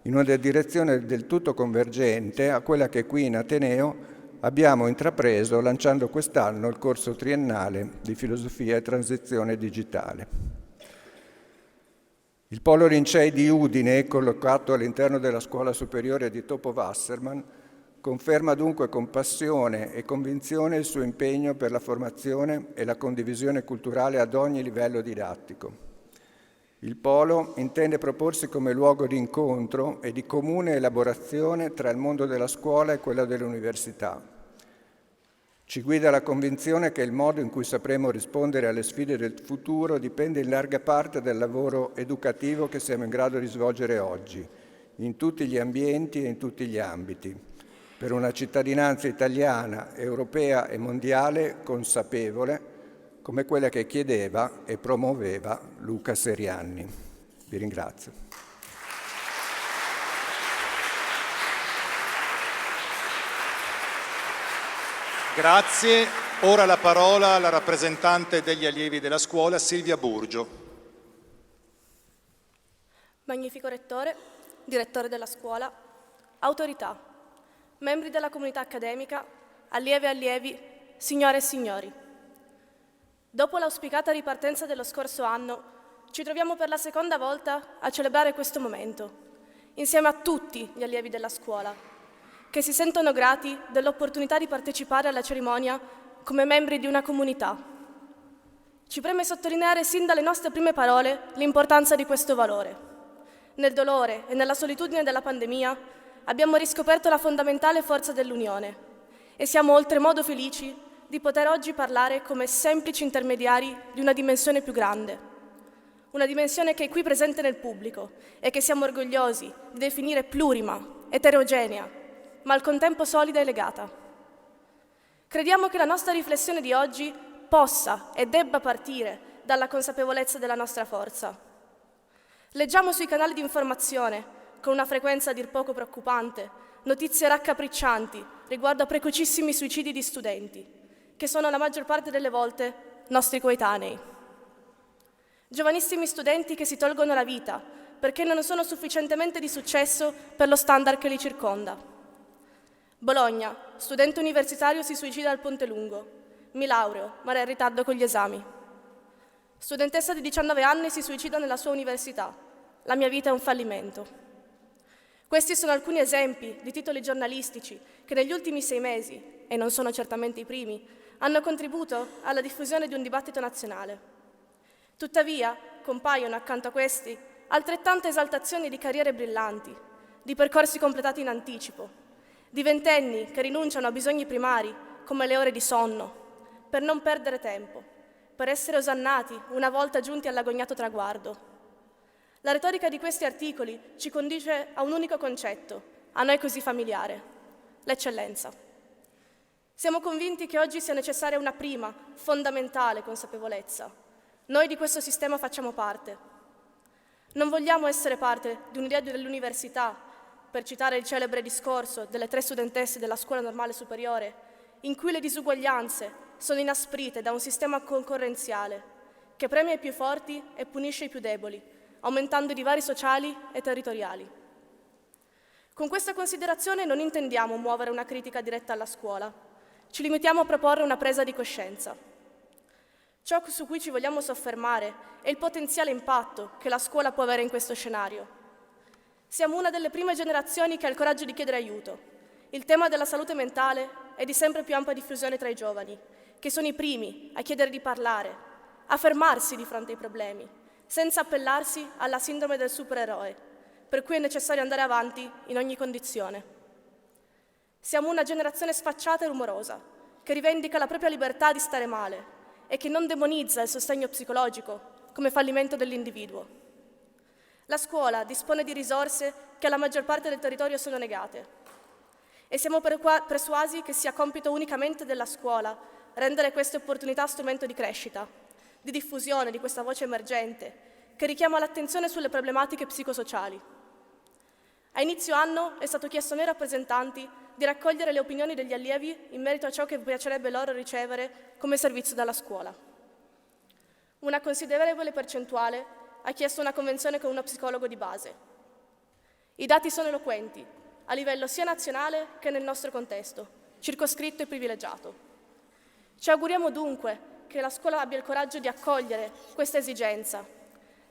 in una direzione del tutto convergente a quella che qui in Ateneo abbiamo intrapreso lanciando quest'anno il corso triennale di Filosofia e Transizione Digitale. Il Polo Lincei di Udine, collocato all'interno della Scuola Superiore di Topo Wasserman, conferma dunque con passione e convinzione il suo impegno per la formazione e la condivisione culturale ad ogni livello didattico. Il Polo intende proporsi come luogo di incontro e di comune elaborazione tra il mondo della scuola e quello dell'università. Ci guida la convinzione che il modo in cui sapremo rispondere alle sfide del futuro dipende in larga parte dal lavoro educativo che siamo in grado di svolgere oggi, in tutti gli ambienti e in tutti gli ambiti, per una cittadinanza italiana, europea e mondiale consapevole, come quella che chiedeva e promuoveva Luca Serianni. Vi ringrazio. Grazie. Ora la parola alla rappresentante degli allievi della scuola, Silvia Burgio. Magnifico rettore, direttore della scuola, autorità, membri della comunità accademica, allievi e allievi, signore e signori. Dopo l'auspicata ripartenza dello scorso anno, ci troviamo per la seconda volta a celebrare questo momento, insieme a tutti gli allievi della scuola, che si sentono grati dell'opportunità di partecipare alla cerimonia come membri di una comunità. Ci preme sottolineare sin dalle nostre prime parole l'importanza di questo valore. Nel dolore e nella solitudine della pandemia abbiamo riscoperto la fondamentale forza dell'unione e siamo oltremodo felici di poter oggi parlare come semplici intermediari di una dimensione più grande. Una dimensione che è qui presente nel pubblico e che siamo orgogliosi di definire plurima, eterogenea, ma al contempo solida e legata. Crediamo che la nostra riflessione di oggi possa e debba partire dalla consapevolezza della nostra forza. Leggiamo sui canali di informazione, con una frequenza a dir poco preoccupante, notizie raccapriccianti riguardo a precocissimi suicidi di studenti, che sono la maggior parte delle volte nostri coetanei. Giovanissimi studenti che si tolgono la vita perché non sono sufficientemente di successo per lo standard che li circonda. Bologna, studente universitario si suicida al Ponte Lungo. Mi laureo, ma era in ritardo con gli esami. Studentessa di 19 anni si suicida nella sua università. La mia vita è un fallimento. Questi sono alcuni esempi di titoli giornalistici che negli ultimi 6 mesi, e non sono certamente i primi, hanno contribuito alla diffusione di un dibattito nazionale. Tuttavia, compaiono accanto a questi altrettante esaltazioni di carriere brillanti, di percorsi completati in anticipo, di ventenni che rinunciano a bisogni primari come le ore di sonno, per non perdere tempo, per essere osannati una volta giunti all'agognato traguardo. La retorica di questi articoli ci conduce a un unico concetto, a noi così familiare: l'eccellenza. Siamo convinti che oggi sia necessaria una prima, fondamentale consapevolezza. Noi di questo sistema facciamo parte. Non vogliamo essere parte di un'idea dell'università, per citare il celebre discorso delle 3 studentesse della scuola normale superiore, in cui le disuguaglianze sono inasprite da un sistema concorrenziale che premia i più forti e punisce i più deboli, aumentando i divari sociali e territoriali. Con questa considerazione non intendiamo muovere una critica diretta alla scuola. Ci limitiamo a proporre una presa di coscienza. Ciò su cui ci vogliamo soffermare è il potenziale impatto che la scuola può avere in questo scenario. Siamo una delle prime generazioni che ha il coraggio di chiedere aiuto. Il tema della salute mentale è di sempre più ampia diffusione tra i giovani, che sono i primi a chiedere di parlare, a fermarsi di fronte ai problemi, senza appellarsi alla sindrome del supereroe, per cui è necessario andare avanti in ogni condizione. Siamo una generazione sfacciata e rumorosa, che rivendica la propria libertà di stare male e che non demonizza il sostegno psicologico come fallimento dell'individuo. La scuola dispone di risorse che alla maggior parte del territorio sono negate e siamo persuasi che sia compito unicamente della scuola rendere queste opportunità strumento di crescita, di diffusione di questa voce emergente che richiama l'attenzione sulle problematiche psicosociali. A inizio anno è stato chiesto a noi rappresentanti di raccogliere le opinioni degli allievi in merito a ciò che piacerebbe loro ricevere come servizio dalla scuola. Una considerevole percentuale ha chiesto una convenzione con uno psicologo di base. I dati sono eloquenti, a livello sia nazionale che nel nostro contesto, circoscritto e privilegiato. Ci auguriamo dunque che la scuola abbia il coraggio di accogliere questa esigenza,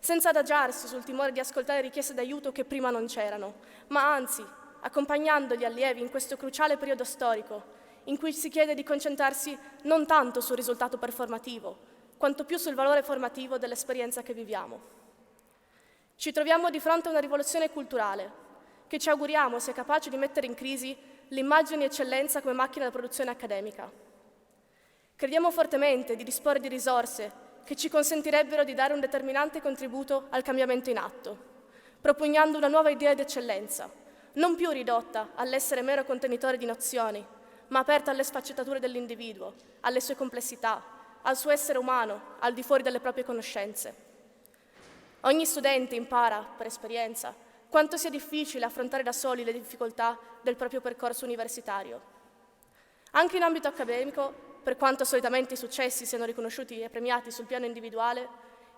senza adagiarsi sul timore di ascoltare richieste d'aiuto che prima non c'erano, ma anzi accompagnando gli allievi in questo cruciale periodo storico in cui si chiede di concentrarsi non tanto sul risultato performativo, quanto più sul valore formativo dell'esperienza che viviamo. Ci troviamo di fronte a una rivoluzione culturale che ci auguriamo sia capace di mettere in crisi l'immagine di eccellenza come macchina da produzione accademica. Crediamo fortemente di disporre di risorse che ci consentirebbero di dare un determinante contributo al cambiamento in atto, propugnando una nuova idea di eccellenza, non più ridotta all'essere mero contenitore di nozioni, ma aperta alle sfaccettature dell'individuo, alle sue complessità, al suo essere umano, al di fuori delle proprie conoscenze. Ogni studente impara, per esperienza, quanto sia difficile affrontare da soli le difficoltà del proprio percorso universitario. Anche in ambito accademico, per quanto solitamente i successi siano riconosciuti e premiati sul piano individuale,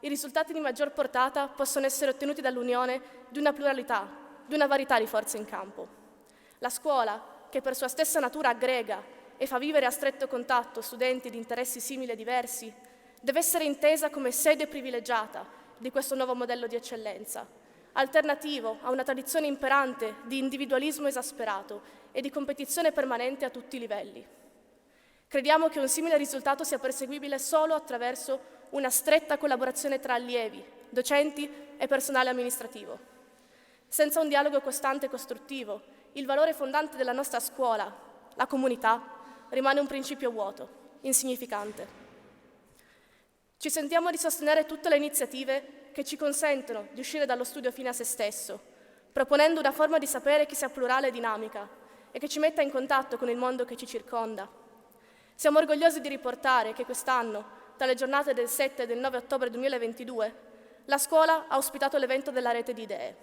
i risultati di maggior portata possono essere ottenuti dall'unione di una pluralità, di una varietà di forze in campo. La scuola, che per sua stessa natura aggrega e fa vivere a stretto contatto studenti di interessi simili e diversi, deve essere intesa come sede privilegiata di questo nuovo modello di eccellenza, alternativo a una tradizione imperante di individualismo esasperato e di competizione permanente a tutti i livelli. Crediamo che un simile risultato sia perseguibile solo attraverso una stretta collaborazione tra allievi, docenti e personale amministrativo. Senza un dialogo costante e costruttivo, il valore fondante della nostra scuola, la comunità, rimane un principio vuoto, insignificante. Ci sentiamo di sostenere tutte le iniziative che ci consentono di uscire dallo studio fine a se stesso, proponendo una forma di sapere che sia plurale e dinamica e che ci metta in contatto con il mondo che ci circonda. Siamo orgogliosi di riportare che quest'anno, tra le giornate del 7 e del 9 ottobre 2022, la scuola ha ospitato l'evento della Rete di Idee.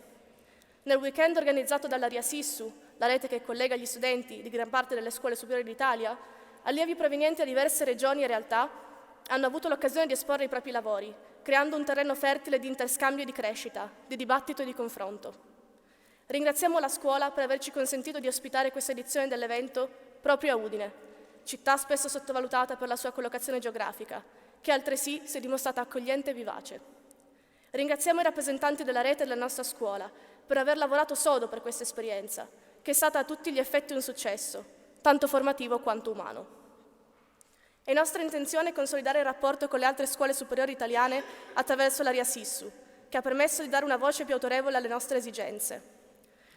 Nel weekend organizzato dalla RIASISSU, la rete che collega gli studenti di gran parte delle scuole superiori d'Italia, allievi provenienti da diverse regioni e realtà hanno avuto l'occasione di esporre i propri lavori, creando un terreno fertile di interscambio e di crescita, di dibattito e di confronto. Ringraziamo la scuola per averci consentito di ospitare questa edizione dell'evento proprio a Udine, città spesso sottovalutata per la sua collocazione geografica, che altresì si è dimostrata accogliente e vivace. Ringraziamo i rappresentanti della rete e della nostra scuola per aver lavorato sodo per questa esperienza, che è stata a tutti gli effetti un successo, tanto formativo quanto umano. È nostra intenzione consolidare il rapporto con le altre scuole superiori italiane attraverso la RIASISSU, che ha permesso di dare una voce più autorevole alle nostre esigenze.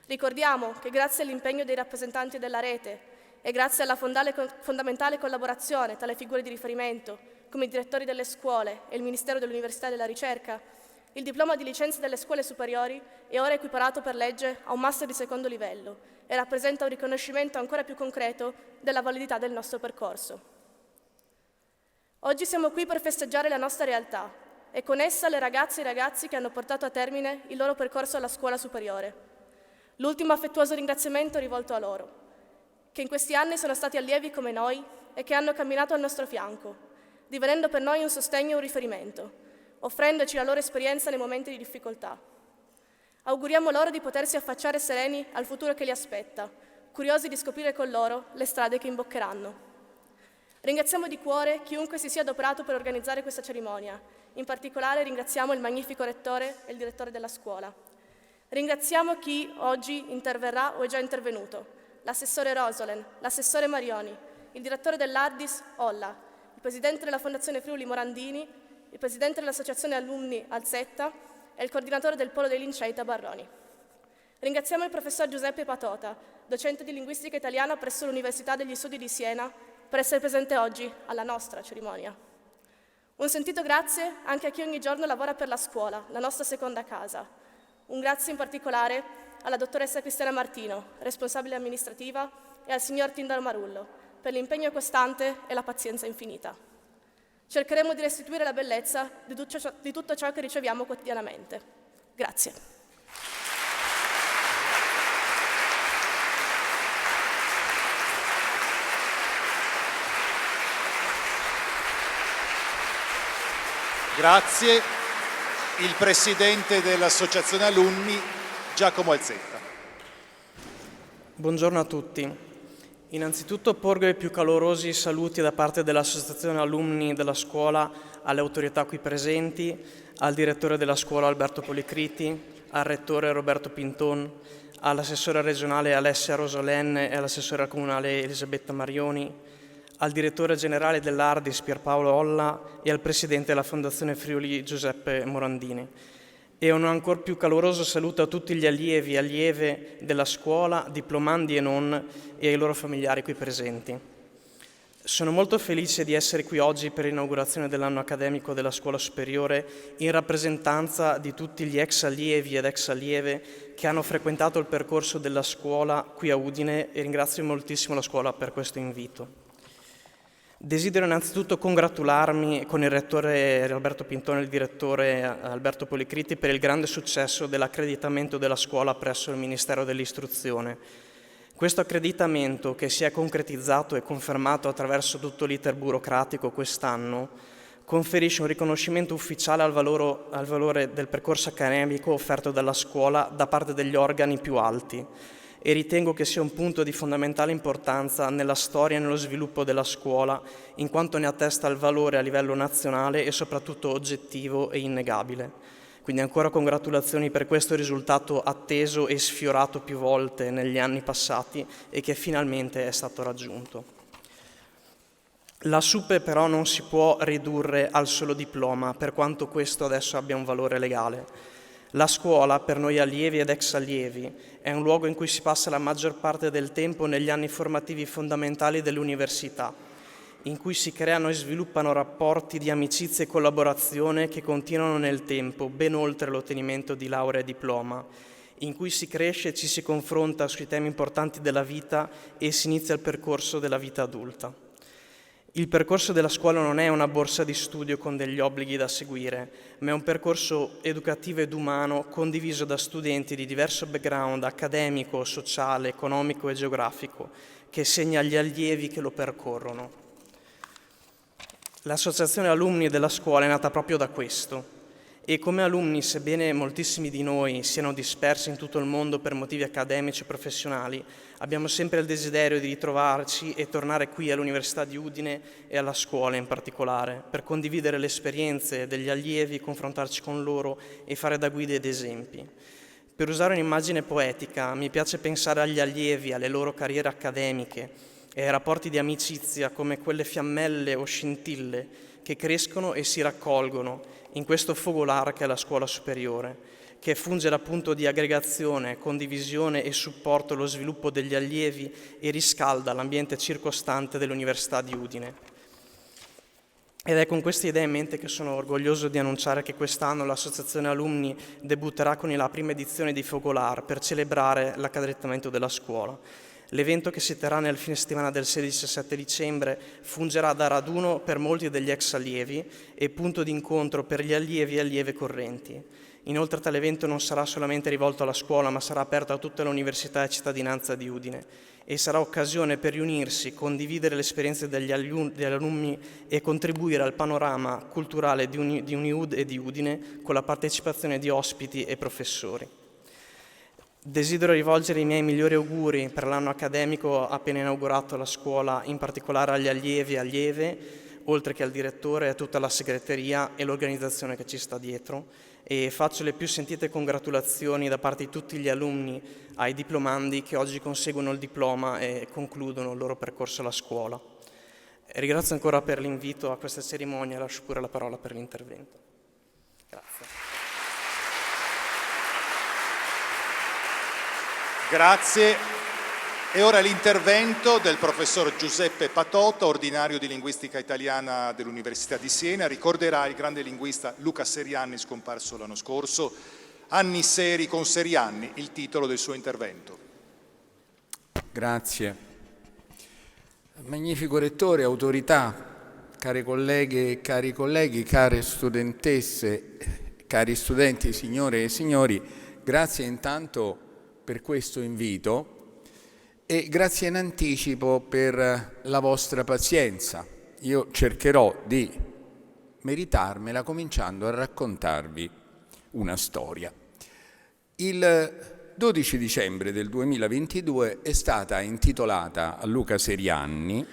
Ricordiamo che grazie all'impegno dei rappresentanti della rete e grazie alla fondamentale collaborazione tra le figure di riferimento, come i direttori delle scuole e il Ministero dell'Università e della Ricerca, il diploma di licenza delle scuole superiori è ora equiparato per legge a un master di secondo livello e rappresenta un riconoscimento ancora più concreto della validità del nostro percorso. Oggi siamo qui per festeggiare la nostra realtà e con essa le ragazze e i ragazzi che hanno portato a termine il loro percorso alla scuola superiore. L'ultimo affettuoso ringraziamento è rivolto a loro, che in questi anni sono stati allievi come noi e che hanno camminato al nostro fianco, divenendo per noi un sostegno e un riferimento, offrendoci la loro esperienza nei momenti di difficoltà. Auguriamo loro di potersi affacciare sereni al futuro che li aspetta, curiosi di scoprire con loro le strade che imboccheranno. Ringraziamo di cuore chiunque si sia adoperato per organizzare questa cerimonia. In particolare ringraziamo il magnifico rettore e il direttore della scuola. Ringraziamo chi oggi interverrà o è già intervenuto, l'assessore Rosolen, l'assessore Marioni, il direttore dell'Addis Olla, il presidente della Fondazione Friuli Morandini, il presidente dell'Associazione Alumni Alzetta e il coordinatore del Polo dei Lincei Tabarroni. Ringraziamo il professor Giuseppe Patota, docente di linguistica italiana presso l'Università degli Studi di Siena, per essere presente oggi alla nostra cerimonia. Un sentito grazie anche a chi ogni giorno lavora per la scuola, la nostra seconda casa. Un grazie in particolare alla dottoressa Cristiana Martino, responsabile amministrativa, e al signor Tindaro Marullo, per l'impegno costante e la pazienza infinita. Cercheremo di restituire la bellezza di tutto ciò che riceviamo quotidianamente. Grazie. Grazie. Il presidente dell'Associazione Alunni, Giacomo Alzetta. Buongiorno a tutti. Innanzitutto porgo i più calorosi saluti da parte dell'Associazione Alunni della scuola alle autorità qui presenti, al direttore della scuola Alberto Policriti, al rettore Roberto Pinton, all'assessore regionale Alessia Rosolen e all'assessora comunale Elisabetta Marioni, al direttore generale dell'Ardis Pierpaolo Olla e al presidente della Fondazione Friuli Giuseppe Morandini. E un ancor più caloroso saluto a tutti gli allievi e allieve della scuola, diplomandi e non, e ai loro familiari qui presenti. Sono molto felice di essere qui oggi per l'inaugurazione dell'anno accademico della scuola superiore in rappresentanza di tutti gli ex allievi ed ex allieve che hanno frequentato il percorso della scuola qui a Udine e ringrazio moltissimo la scuola per questo invito. Desidero innanzitutto congratularmi con il rettore Roberto Pintone e il direttore Alberto Policriti per il grande successo dell'accreditamento della scuola presso il Ministero dell'Istruzione. Questo accreditamento, che si è concretizzato e confermato attraverso tutto l'iter burocratico quest'anno, conferisce un riconoscimento ufficiale al valore del percorso accademico offerto dalla scuola da parte degli organi più alti e ritengo che sia un punto di fondamentale importanza nella storia e nello sviluppo della scuola, in quanto ne attesta il valore a livello nazionale e soprattutto oggettivo e innegabile. Quindi ancora congratulazioni per questo risultato atteso e sfiorato più volte negli anni passati e che finalmente è stato raggiunto. La SUPE però non si può ridurre al solo diploma, per quanto questo adesso abbia un valore legale. La scuola, per noi allievi ed ex allievi, è un luogo in cui si passa la maggior parte del tempo negli anni formativi fondamentali dell'università, in cui si creano e sviluppano rapporti di amicizia e collaborazione che continuano nel tempo, ben oltre l'ottenimento di laurea e diploma, in cui si cresce e ci si confronta sui temi importanti della vita e si inizia il percorso della vita adulta. Il percorso della scuola non è una borsa di studio con degli obblighi da seguire, ma è un percorso educativo ed umano condiviso da studenti di diverso background accademico, sociale, economico e geografico, che segna agli allievi che lo percorrono. L'associazione alunni della scuola è nata proprio da questo e come alunni, sebbene moltissimi di noi siano dispersi in tutto il mondo per motivi accademici e professionali, abbiamo sempre il desiderio di ritrovarci e tornare qui all'Università di Udine e alla scuola in particolare, per condividere le esperienze degli allievi, confrontarci con loro e fare da guide ed esempi. Per usare un'immagine poetica, mi piace pensare agli allievi, alle loro carriere accademiche e ai rapporti di amicizia come quelle fiammelle o scintille che crescono e si raccolgono in questo fogolar che è la scuola superiore, che funge da punto di aggregazione, condivisione e supporto allo sviluppo degli allievi e riscalda l'ambiente circostante dell'Università di Udine. Ed è con queste idee in mente che sono orgoglioso di annunciare che quest'anno l'Associazione Alumni debutterà con la prima edizione di Fogolar per celebrare l'accreditamento della scuola. L'evento, che si terrà nel fine settimana del 16-17 dicembre, fungerà da raduno per molti degli ex allievi e punto d'incontro per gli allievi e allieve correnti. Inoltre tale evento non sarà solamente rivolto alla scuola, ma sarà aperto a tutta l'università e cittadinanza di Udine e sarà occasione per riunirsi, condividere le esperienze degli alunni e contribuire al panorama culturale di Uniud e di Udine con la partecipazione di ospiti e professori. Desidero rivolgere i miei migliori auguri per l'anno accademico appena inaugurato alla scuola, in particolare agli allievi e allieve, oltre che al direttore e a tutta la segreteria e l'organizzazione che ci sta dietro, e faccio le più sentite congratulazioni da parte di tutti gli alunni ai diplomandi che oggi conseguono il diploma e concludono il loro percorso alla scuola. Ringrazio ancora per l'invito a questa cerimonia e lascio pure la parola per l'intervento. Grazie. Grazie. E ora l'intervento del professor Giuseppe Patota, ordinario di linguistica italiana dell'Università di Siena. Ricorderà il grande linguista Luca Serianni, scomparso l'anno scorso. Anni seri con Serianni, il titolo del suo intervento. Grazie. Magnifico rettore, autorità, care colleghe e cari colleghi, care studentesse, cari studenti, signore e signori, grazie intanto per questo invito e grazie in anticipo per la vostra pazienza. Io cercherò di meritarmela cominciando a raccontarvi una storia. Il 12 dicembre del 2022 è stata intitolata a Luca Serianni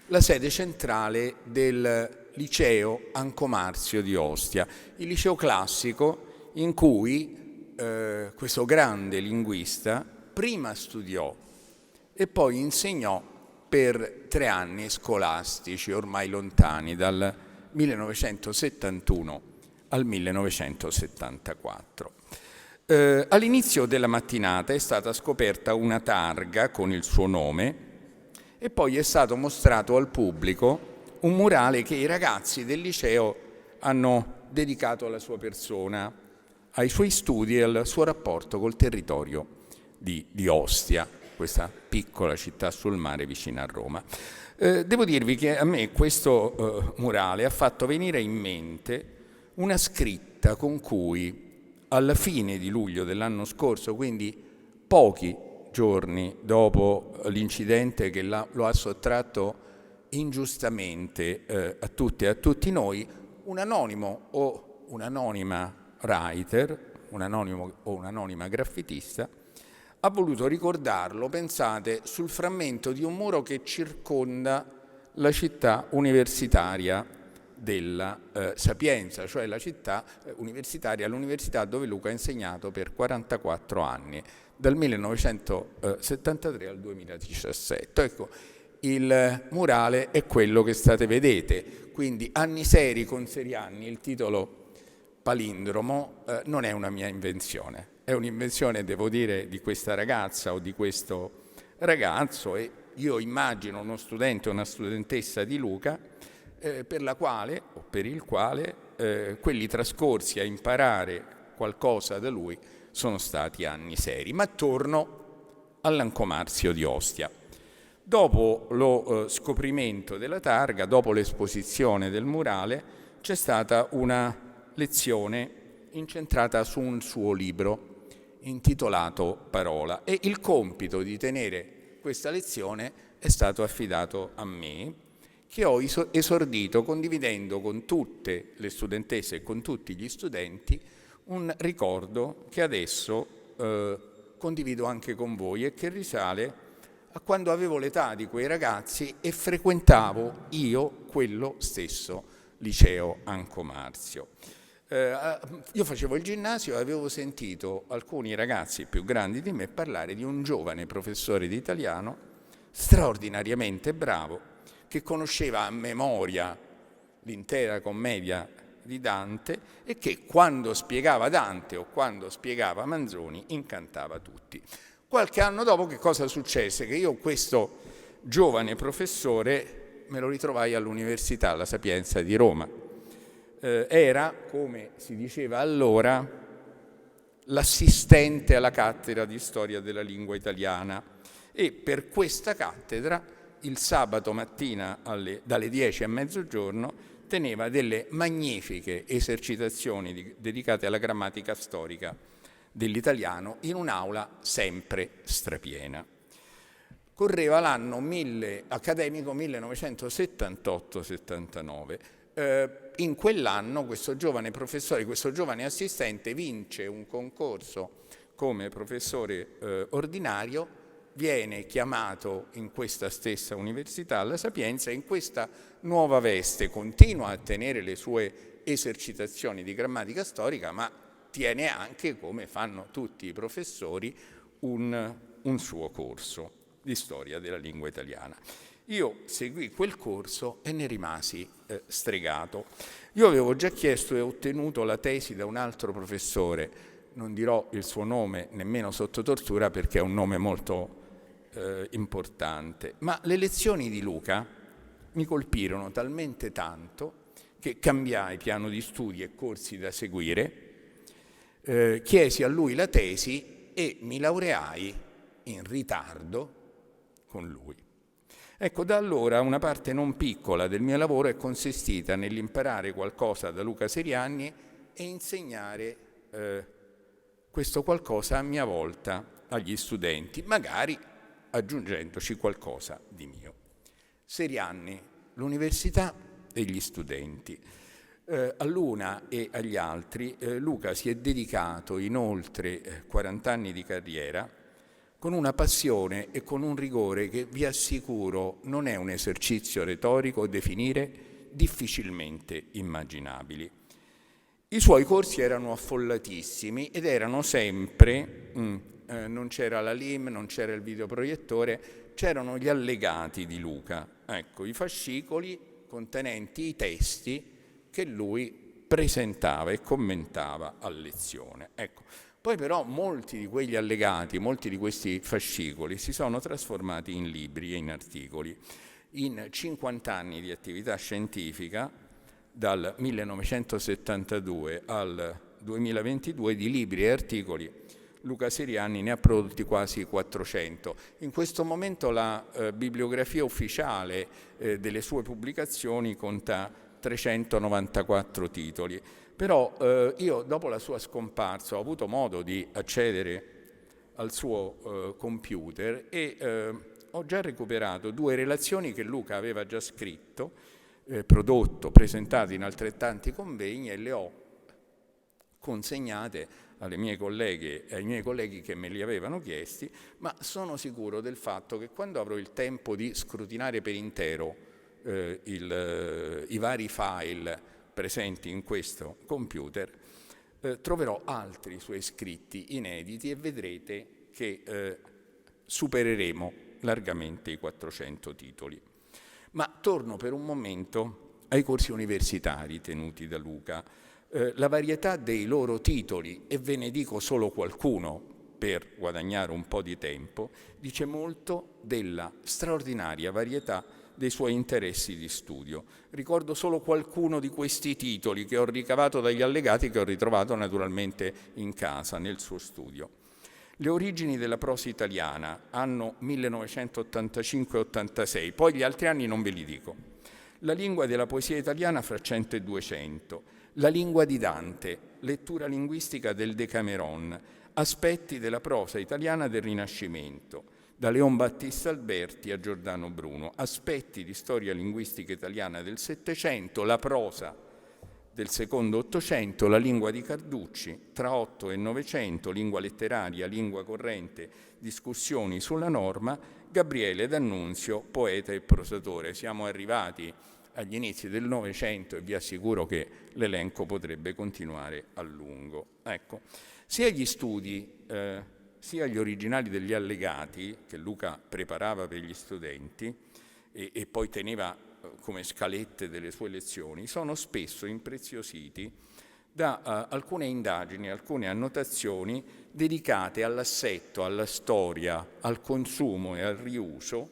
la sede centrale del liceo Ancomarzio di Ostia, il liceo classico in cui questo grande linguista prima studiò e poi insegnò per 3 anni scolastici ormai lontani, dal 1971 al 1974. All'inizio della mattinata è stata scoperta una targa con il suo nome e poi è stato mostrato al pubblico un murale che i ragazzi del liceo hanno dedicato alla sua persona, ai suoi studi e al suo rapporto col territorio di Ostia, questa piccola città sul mare vicino a Roma. Devo dirvi che a me questo murale ha fatto venire in mente una scritta con cui alla fine di luglio dell'anno scorso, quindi pochi giorni dopo l'incidente che lo ha sottratto ingiustamente a tutte e a tutti noi, un anonimo o un'anonima writer, un anonimo o un'anonima graffitista, ha voluto ricordarlo, pensate, sul frammento di un muro che circonda la città universitaria della Sapienza, cioè la città universitaria, l'università dove Luca ha insegnato per 44 anni, dal 1973 al 2017. Ecco, il murale è quello che vedete, quindi Anni seri con serianni, il titolo palindromo, non è una mia invenzione, è un'invenzione, devo dire, di questa ragazza o di questo ragazzo, e io immagino uno studente o una studentessa di Luca per la quale o per il quale quelli trascorsi a imparare qualcosa da lui sono stati anni seri. Ma torno all'Ancomarzio di Ostia. Dopo lo scoprimento della targa, dopo l'esposizione del murale, c'è stata una lezione incentrata su un suo libro intitolato Parola, e il compito di tenere questa lezione è stato affidato a me, che ho esordito condividendo con tutte le studentesse e con tutti gli studenti un ricordo che adesso condivido anche con voi e che risale a quando avevo l'età di quei ragazzi e frequentavo io quello stesso liceo Ancomarzio. Io facevo il ginnasio e avevo sentito alcuni ragazzi più grandi di me parlare di un giovane professore di italiano straordinariamente bravo, che conosceva a memoria l'intera commedia di Dante e che quando spiegava Dante o quando spiegava Manzoni incantava tutti. Qualche anno dopo che cosa successe? Che io questo giovane professore me lo ritrovai all'Università La Sapienza di Roma. Era, come si diceva allora, l'assistente alla cattedra di storia della lingua italiana, e per questa cattedra il sabato mattina dalle 10 a mezzogiorno teneva delle magnifiche esercitazioni dedicate alla grammatica storica dell'italiano in un'aula sempre strapiena. Correva l'anno accademico 1978-79. In quell'anno questo giovane professore, questo giovane assistente vince un concorso come professore ordinario, viene chiamato in questa stessa università, La Sapienza, e in questa nuova veste continua a tenere le sue esercitazioni di grammatica storica, ma tiene anche, come fanno tutti i professori, un suo corso di storia della lingua italiana. Io seguì quel corso e ne rimasi stregato. Io avevo già chiesto e ottenuto la tesi da un altro professore, non dirò il suo nome nemmeno sotto tortura perché è un nome molto importante, ma le lezioni di Luca mi colpirono talmente tanto che cambiai piano di studi e corsi da seguire, chiesi a lui la tesi e mi laureai in ritardo con lui. Ecco, da allora una parte non piccola del mio lavoro è consistita nell'imparare qualcosa da Luca Serianni e insegnare questo qualcosa a mia volta agli studenti, magari aggiungendoci qualcosa di mio. Serianni, l'università e gli studenti. All'una e agli altri Luca si è dedicato in oltre 40 anni di carriera con una passione e con un rigore che vi assicuro non è un esercizio retorico definire difficilmente immaginabili. I suoi corsi erano affollatissimi ed erano sempre, non c'era la LIM, non c'era il videoproiettore, c'erano gli allegati di Luca, ecco, i fascicoli contenenti i testi che lui presentava e commentava a lezione. Ecco. Poi però molti di quegli allegati, molti di questi fascicoli si sono trasformati in libri e in articoli. In 50 anni di attività scientifica, dal 1972 al 2022, di libri e articoli, Luca Serianni ne ha prodotti quasi 400. In questo momento la bibliografia ufficiale delle sue pubblicazioni conta 394 titoli. Però io dopo la sua scomparsa ho avuto modo di accedere al suo computer e ho già recuperato 2 relazioni che Luca aveva già scritto, prodotto, presentate in altrettanti convegni, e le ho consegnate alle mie colleghe e ai miei colleghi che me li avevano chiesti, ma sono sicuro del fatto che quando avrò il tempo di scrutinare per intero i vari file presenti in questo computer, troverò altri suoi scritti inediti e vedrete che supereremo largamente i 400 titoli. Ma torno per un momento ai corsi universitari tenuti da Luca. La varietà dei loro titoli, e ve ne dico solo qualcuno per guadagnare un po' di tempo, dice molto della straordinaria varietà dei suoi interessi di studio. Ricordo solo qualcuno di questi titoli che ho ricavato dagli allegati, che ho ritrovato naturalmente in casa, nel suo studio. Le origini della prosa italiana, anno 1985-86, poi gli altri anni non ve li dico. La lingua della poesia italiana fra 100 e 200, la lingua di Dante, lettura linguistica del Decameron, aspetti della prosa italiana del Rinascimento, da Leon Battista Alberti a Giordano Bruno, aspetti di storia linguistica italiana del Settecento, la prosa del secondo Ottocento, la lingua di Carducci, tra 8 e 900, lingua letteraria, lingua corrente, discussioni sulla norma, Gabriele D'Annunzio, poeta e prosatore. Siamo arrivati agli inizi del Novecento e vi assicuro che l'elenco potrebbe continuare a lungo. Ecco, sia gli studi sia gli originali degli allegati che Luca preparava per gli studenti e poi teneva come scalette delle sue lezioni, sono spesso impreziositi da alcune indagini, alcune annotazioni dedicate all'assetto, alla storia, al consumo e al riuso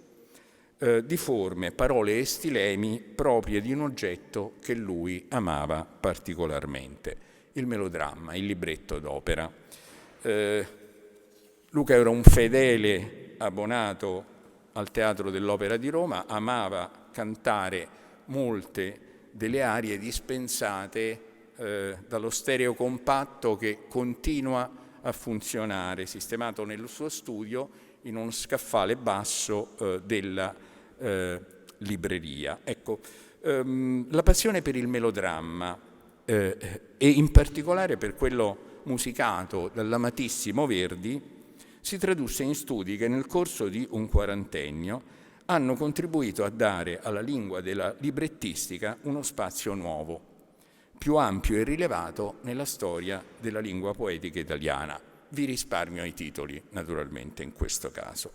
di forme, parole e stilemi proprie di un oggetto che lui amava particolarmente, il melodramma, il libretto d'opera. Luca era un fedele abbonato al Teatro dell'Opera di Roma, amava cantare molte delle arie dispensate dallo stereo compatto che continua a funzionare, sistemato nel suo studio in uno scaffale basso della libreria. Ecco, la passione per il melodramma e in particolare per quello musicato dall'amatissimo Verdi si tradusse in studi che nel corso di un quarantennio hanno contribuito a dare alla lingua della librettistica uno spazio nuovo, più ampio e rilevato nella storia della lingua poetica italiana. Vi risparmio i titoli, naturalmente, in questo caso.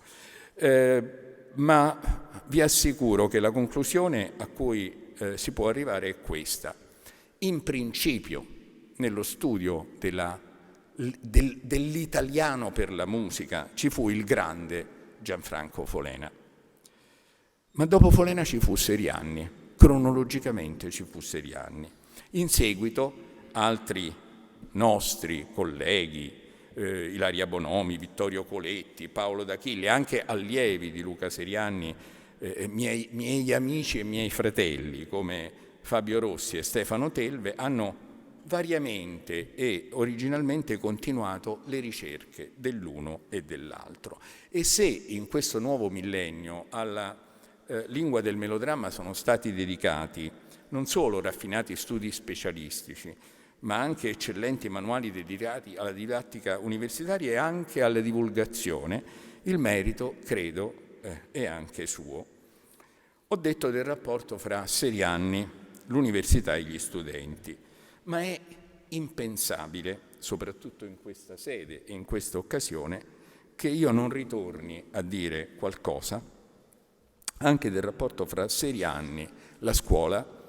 Ma vi assicuro che la conclusione a cui si può arrivare è questa. In principio, nello studio dell'italiano per la musica ci fu il grande Gianfranco Folena. Ma dopo Folena ci fu Serianni, cronologicamente ci fu Serianni. In seguito altri nostri colleghi, Ilaria Bonomi, Vittorio Coletti, Paolo D'Achille, anche allievi di Luca Serianni, miei amici e miei fratelli come Fabio Rossi e Stefano Telve, hanno variamente e originalmente continuato le ricerche dell'uno e dell'altro. E se in questo nuovo millennio alla lingua del melodramma sono stati dedicati non solo raffinati studi specialistici, ma anche eccellenti manuali dedicati alla didattica universitaria e anche alla divulgazione, il merito, credo, è anche suo. Ho detto del rapporto fra Serianni l'università e gli studenti. Ma è impensabile, soprattutto in questa sede e in questa occasione, che io non ritorni a dire qualcosa anche del rapporto fra Serianni, la scuola,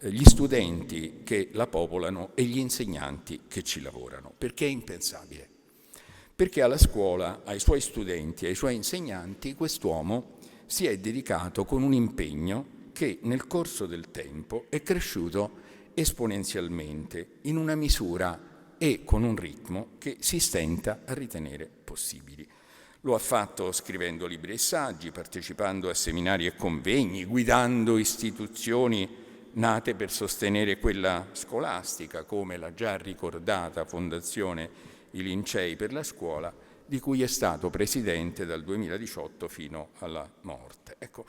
gli studenti che la popolano e gli insegnanti che ci lavorano. Perché è impensabile? Perché alla scuola, ai suoi studenti, ai suoi insegnanti, quest'uomo si è dedicato con un impegno che nel corso del tempo è cresciuto esponenzialmente, in una misura e con un ritmo che si stenta a ritenere possibili. Lo ha fatto scrivendo libri e saggi, partecipando a seminari e convegni, guidando istituzioni nate per sostenere quella scolastica, come la già ricordata Fondazione I Lincei per la Scuola, di cui è stato presidente dal 2018 fino alla morte. Ecco,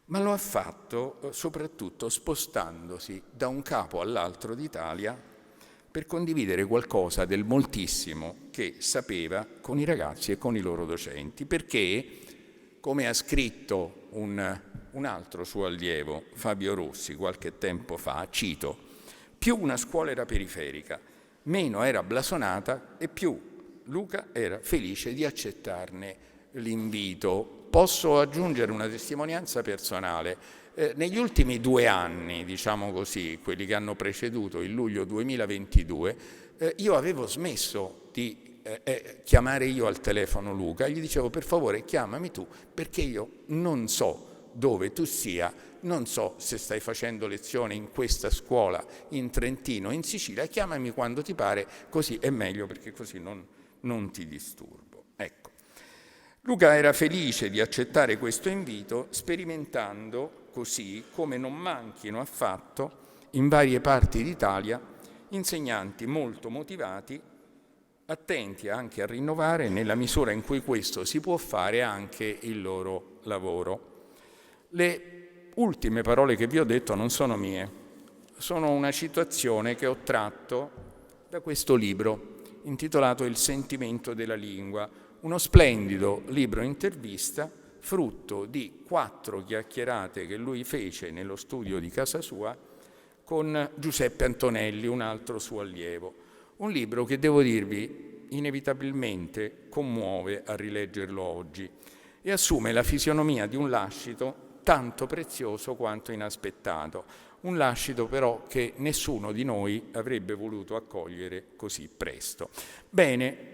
ma lo ha fatto soprattutto spostandosi da un capo all'altro d'Italia per condividere qualcosa del moltissimo che sapeva con i ragazzi e con i loro docenti, perché, come ha scritto un altro suo allievo, Fabio Rossi, qualche tempo fa, cito, più una scuola era periferica, meno era blasonata e più Luca era felice di accettarne l'invito. Posso aggiungere una testimonianza personale. Negli ultimi 2 anni, diciamo così, quelli che hanno preceduto il luglio 2022, io avevo smesso di chiamare io al telefono Luca, gli dicevo per favore chiamami tu perché io non so dove tu sia, non so se stai facendo lezione in questa scuola in Trentino, in Sicilia, chiamami quando ti pare, così è meglio perché così non ti disturbo. Ecco. Luca era felice di accettare questo invito, sperimentando così come non manchino affatto in varie parti d'Italia insegnanti molto motivati, attenti anche a rinnovare nella misura in cui questo si può fare anche il loro lavoro. Le ultime parole che vi ho detto non sono mie, sono una citazione che ho tratto da questo libro intitolato Il sentimento della lingua, uno splendido libro intervista frutto di 4 chiacchierate che lui fece nello studio di casa sua con Giuseppe Antonelli, un altro suo allievo. Un libro che, devo dirvi, inevitabilmente commuove a rileggerlo oggi e assume la fisionomia di un lascito tanto prezioso quanto inaspettato, un lascito però che nessuno di noi avrebbe voluto accogliere così presto. Bene,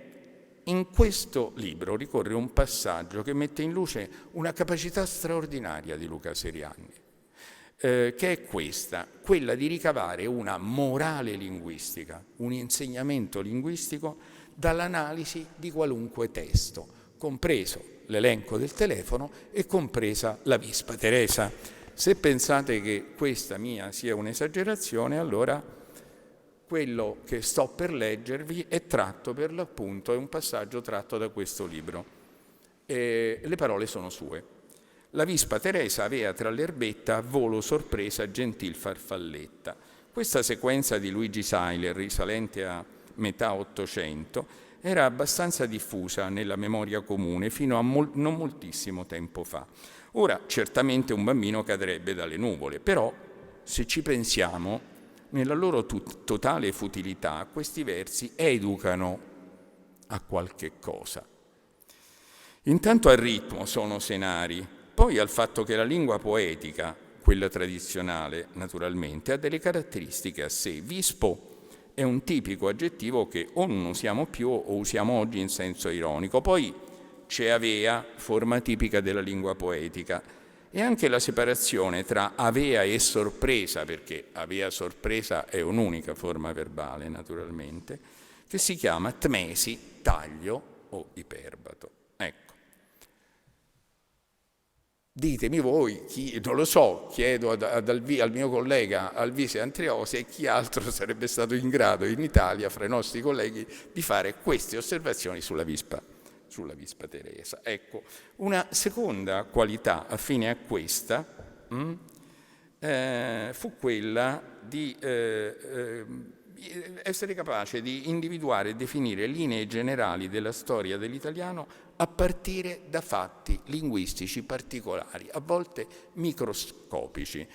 in questo libro ricorre un passaggio che mette in luce una capacità straordinaria di Luca Serianni, che è quella di ricavare una morale linguistica, un insegnamento linguistico dall'analisi di qualunque testo, compreso l'elenco del telefono e compresa la Vispa Teresa. Se pensate che questa mia sia un'esagerazione, allora quello che sto per leggervi è tratto per l'appunto, è un passaggio tratto da questo libro. Le parole sono sue. La Vispa Teresa avea tra l'erbetta a volo sorpresa gentil farfalletta. Questa sequenza di Luigi Seiler, risalente a metà Ottocento, era abbastanza diffusa nella memoria comune fino a non moltissimo tempo fa. Ora, certamente un bambino cadrebbe dalle nuvole, però, se ci pensiamo, nella loro totale futilità, questi versi educano a qualche cosa. Intanto al ritmo sono senari, poi al fatto che la lingua poetica, quella tradizionale naturalmente, ha delle caratteristiche a sé. Vispo è un tipico aggettivo che o non usiamo più o usiamo oggi in senso ironico. Poi c'è avea, forma tipica della lingua poetica, e anche la separazione tra avea e sorpresa, perché avea sorpresa è un'unica forma verbale naturalmente, che si chiama tmesi, taglio o iperbato. Ecco. Ditemi voi, non lo so, chiedo al mio collega Alvise Antriosi e chi altro sarebbe stato in grado in Italia, fra i nostri colleghi, di fare queste osservazioni sulla Vispa Teresa. Ecco, una seconda qualità affine a questa fu quella di essere capace di individuare e definire linee generali della storia dell'italiano a partire da fatti linguistici particolari, a volte microscopici.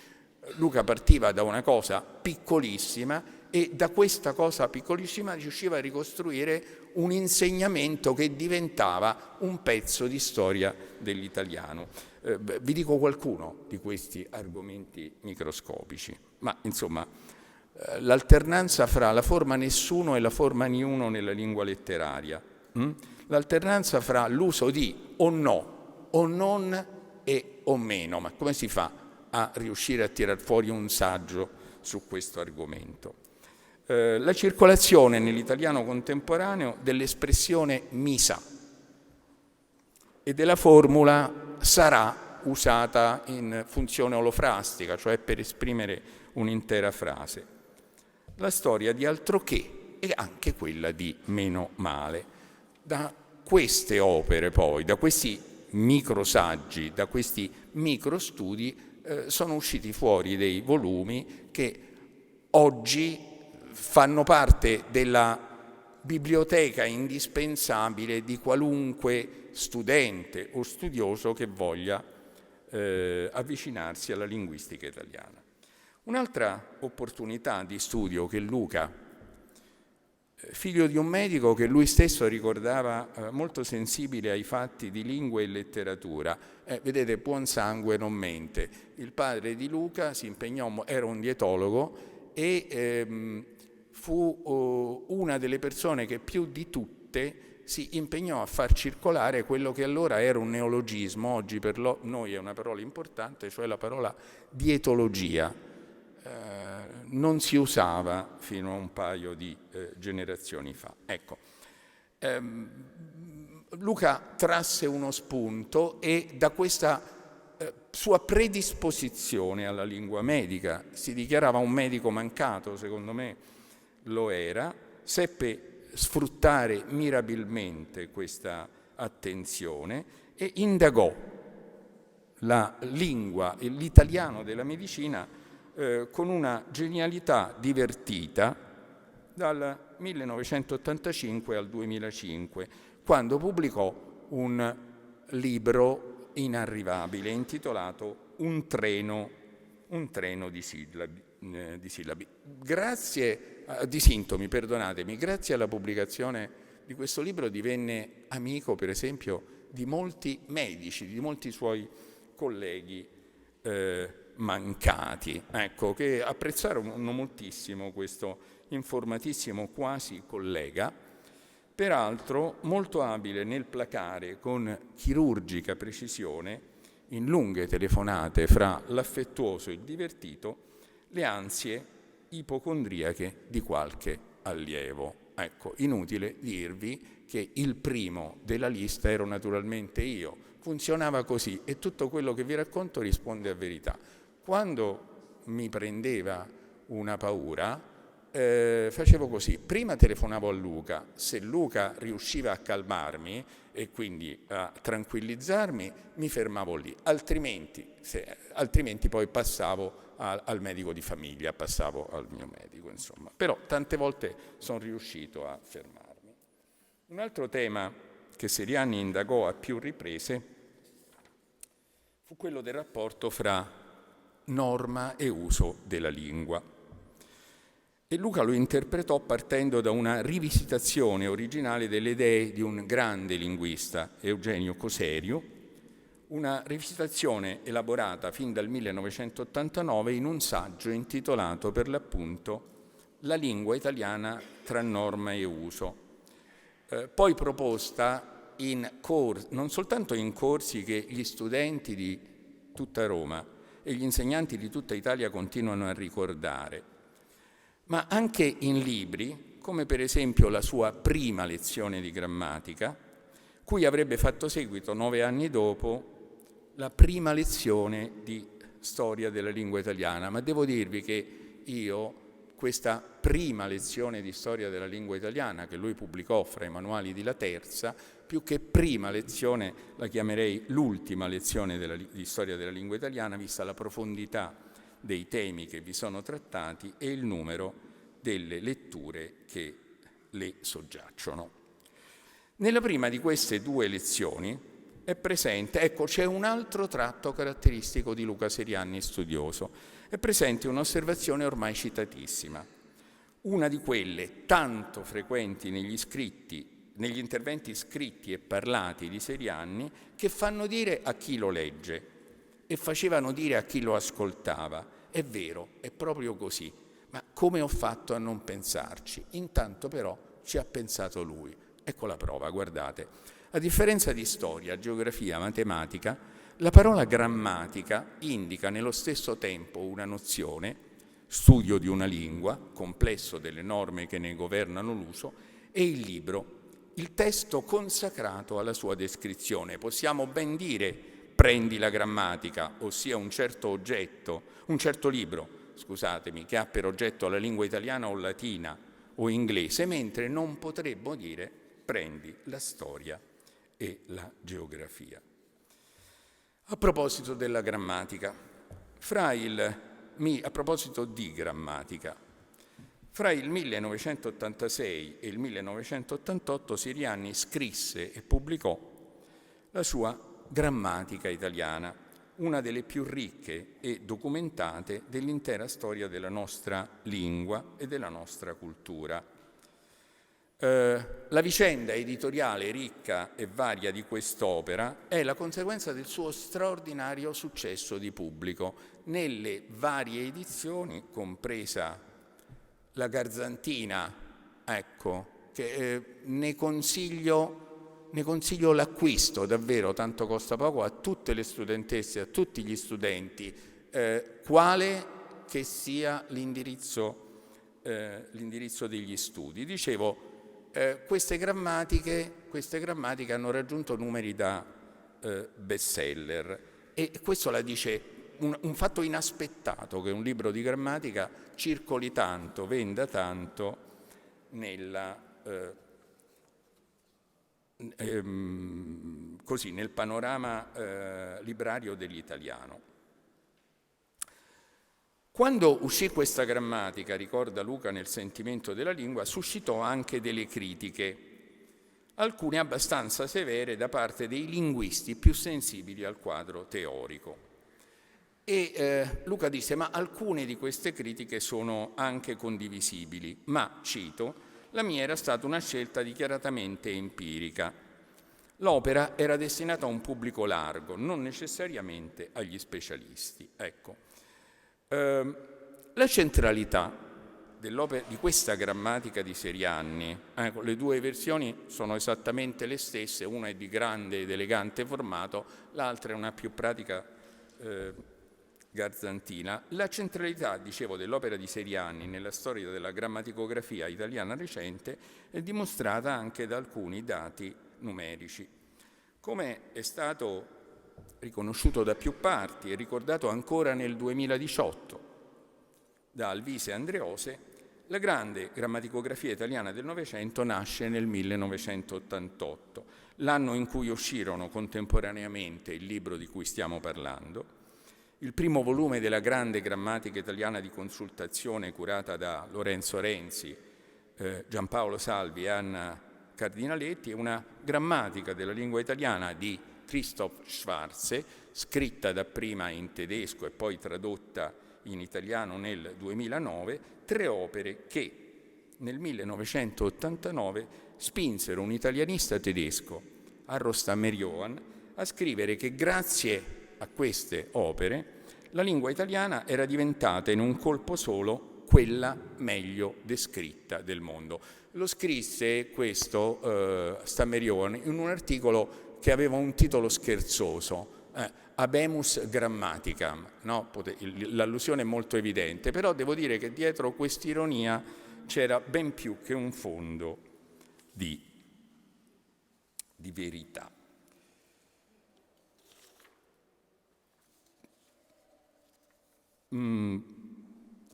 Luca partiva da una cosa piccolissima e da questa cosa piccolissima riusciva a ricostruire un insegnamento che diventava un pezzo di storia dell'italiano. Vi dico qualcuno di questi argomenti microscopici, ma insomma l'alternanza fra la forma nessuno e la forma niuno nella lingua letteraria, l'alternanza fra l'uso di o no, o non e o meno, ma come si fa a riuscire a tirar fuori un saggio su questo argomento? La circolazione nell'italiano contemporaneo dell'espressione mi sa e della formula sarà usata in funzione olofrastica, cioè per esprimere un'intera frase. La storia di altro che e anche quella di meno male. Da queste opere poi, da questi microsaggi, da questi microstudi sono usciti fuori dei volumi che oggi fanno parte della biblioteca indispensabile di qualunque studente o studioso che voglia avvicinarsi alla linguistica italiana. Un'altra opportunità di studio che Luca, figlio di un medico che lui stesso ricordava molto sensibile ai fatti di lingua e letteratura, vedete, buon sangue non mente. Il padre di Luca si impegnò, era un dietologo e fu una delle persone che più di tutte si impegnò a far circolare quello che allora era un neologismo, oggi per noi è una parola importante, cioè la parola dietologia. Non si usava fino a un paio di generazioni fa. Ecco, Luca trasse uno spunto e da questa sua predisposizione alla lingua medica, si dichiarava un medico mancato, secondo me lo era, seppe sfruttare mirabilmente questa attenzione e indagò la lingua e l'italiano della medicina con una genialità divertita dal 1985 al 2005, quando pubblicò un libro inarrivabile intitolato Un treno di sillabi. Di sintomi, perdonatemi, grazie alla pubblicazione di questo libro divenne amico, per esempio, di molti medici, di molti suoi colleghi mancati, ecco, che apprezzarono moltissimo questo informatissimo quasi collega, peraltro molto abile nel placare con chirurgica precisione, in lunghe telefonate fra l'affettuoso e il divertito, le ansie ipocondriache di qualche allievo. Ecco, inutile dirvi che il primo della lista ero naturalmente io. Funzionava così e tutto quello che vi racconto risponde a verità. Quando mi prendeva una paura, facevo così. Prima telefonavo a Luca. Se Luca riusciva a calmarmi e quindi a tranquillizzarmi, mi fermavo lì. Altrimenti poi passavo al medico di famiglia, passavo al mio medico, insomma. Però tante volte sono riuscito a fermarmi. Un altro tema che Seriani indagò a più riprese fu quello del rapporto fra norma e uso della lingua. E Luca lo interpretò partendo da una rivisitazione originale delle idee di un grande linguista, Eugenio Coserio, una rivisitazione elaborata fin dal 1989 in un saggio intitolato per l'appunto La lingua italiana tra norma e uso, poi proposta non soltanto in corsi che gli studenti di tutta Roma e gli insegnanti di tutta Italia continuano a ricordare, ma anche in libri, come per esempio la sua prima lezione di grammatica, cui avrebbe fatto seguito 9 anni dopo la prima lezione di storia della lingua italiana. Ma devo dirvi che io questa prima lezione di storia della lingua italiana, che lui pubblicò fra i manuali di La Terza, più che prima lezione la chiamerei l'ultima lezione di storia della lingua italiana, vista la profondità dei temi che vi sono trattati e il numero delle letture che le soggiacciono. Nella prima di queste 2 lezioni è presente, ecco, c'è un altro tratto caratteristico di Luca Serianni, studioso. È presente un'osservazione ormai citatissima, una di quelle tanto frequenti negli interventi scritti e parlati di Serianni, che fanno dire a chi lo legge e facevano dire a chi lo ascoltava: è vero, è proprio così, ma come ho fatto a non pensarci? Intanto però ci ha pensato lui. Ecco la prova, guardate. A differenza di storia, geografia, matematica, la parola grammatica indica nello stesso tempo una nozione, studio di una lingua, complesso delle norme che ne governano l'uso, e il libro, il testo consacrato alla sua descrizione. Possiamo ben dire prendi la grammatica, ossia un certo libro, scusatemi, che ha per oggetto la lingua italiana o latina o inglese, mentre non potremmo dire prendi la storia e la geografia. A proposito della grammatica, a proposito di grammatica, fra il 1986 e il 1988 Serianni scrisse e pubblicò la sua Grammatica italiana, una delle più ricche e documentate dell'intera storia della nostra lingua e della nostra cultura. La vicenda editoriale ricca e varia di quest'opera è la conseguenza del suo straordinario successo di pubblico nelle varie edizioni, compresa la Garzantina, ecco, che ne consiglio l'acquisto, davvero, tanto costa poco, a tutte le studentesse, a tutti gli studenti, quale che sia l'indirizzo degli studi. Dicevo, queste grammatiche hanno raggiunto numeri da bestseller, e questo la dice un fatto inaspettato, che un libro di grammatica circoli tanto, venda tanto nel panorama librario dell'italiano. Quando uscì questa grammatica, ricorda Luca nel Sentimento della lingua, suscitò anche delle critiche, alcune abbastanza severe da parte dei linguisti più sensibili al quadro teorico. E Luca disse: ma alcune di queste critiche sono anche condivisibili, ma, cito, la mia era stata una scelta dichiaratamente empirica. L'opera era destinata a un pubblico largo, non necessariamente agli specialisti. Ecco. La centralità di questa grammatica di Serianni, le due versioni sono esattamente le stesse, una è di grande ed elegante formato, l'altra è una più pratica garzantina. La centralità, dicevo, dell'opera di Serianni nella storia della grammaticografia italiana recente è dimostrata anche da alcuni dati numerici. Come è stato riconosciuto da più parti e ricordato ancora nel 2018 da Alvise e Andreose, la grande grammaticografia italiana del Novecento nasce nel 1988, l'anno in cui uscirono contemporaneamente il libro di cui stiamo parlando, il primo volume della grande grammatica italiana di consultazione curata da Lorenzo Renzi, Giampaolo Salvi e Anna Cardinaletti, e una grammatica della lingua italiana di Christoph Schwarze, scritta dapprima in tedesco e poi tradotta in italiano nel 2009, 3 opere che nel 1989 spinsero un italianista tedesco, Arro Stammer-Johann, a scrivere che grazie a queste opere la lingua italiana era diventata in un colpo solo quella meglio descritta del mondo. Lo scrisse questo Stammer-Johann in un articolo che aveva un titolo scherzoso, Habemus Grammaticam, no? L'allusione è molto evidente, però devo dire che dietro quest'ironia c'era ben più che un fondo di verità.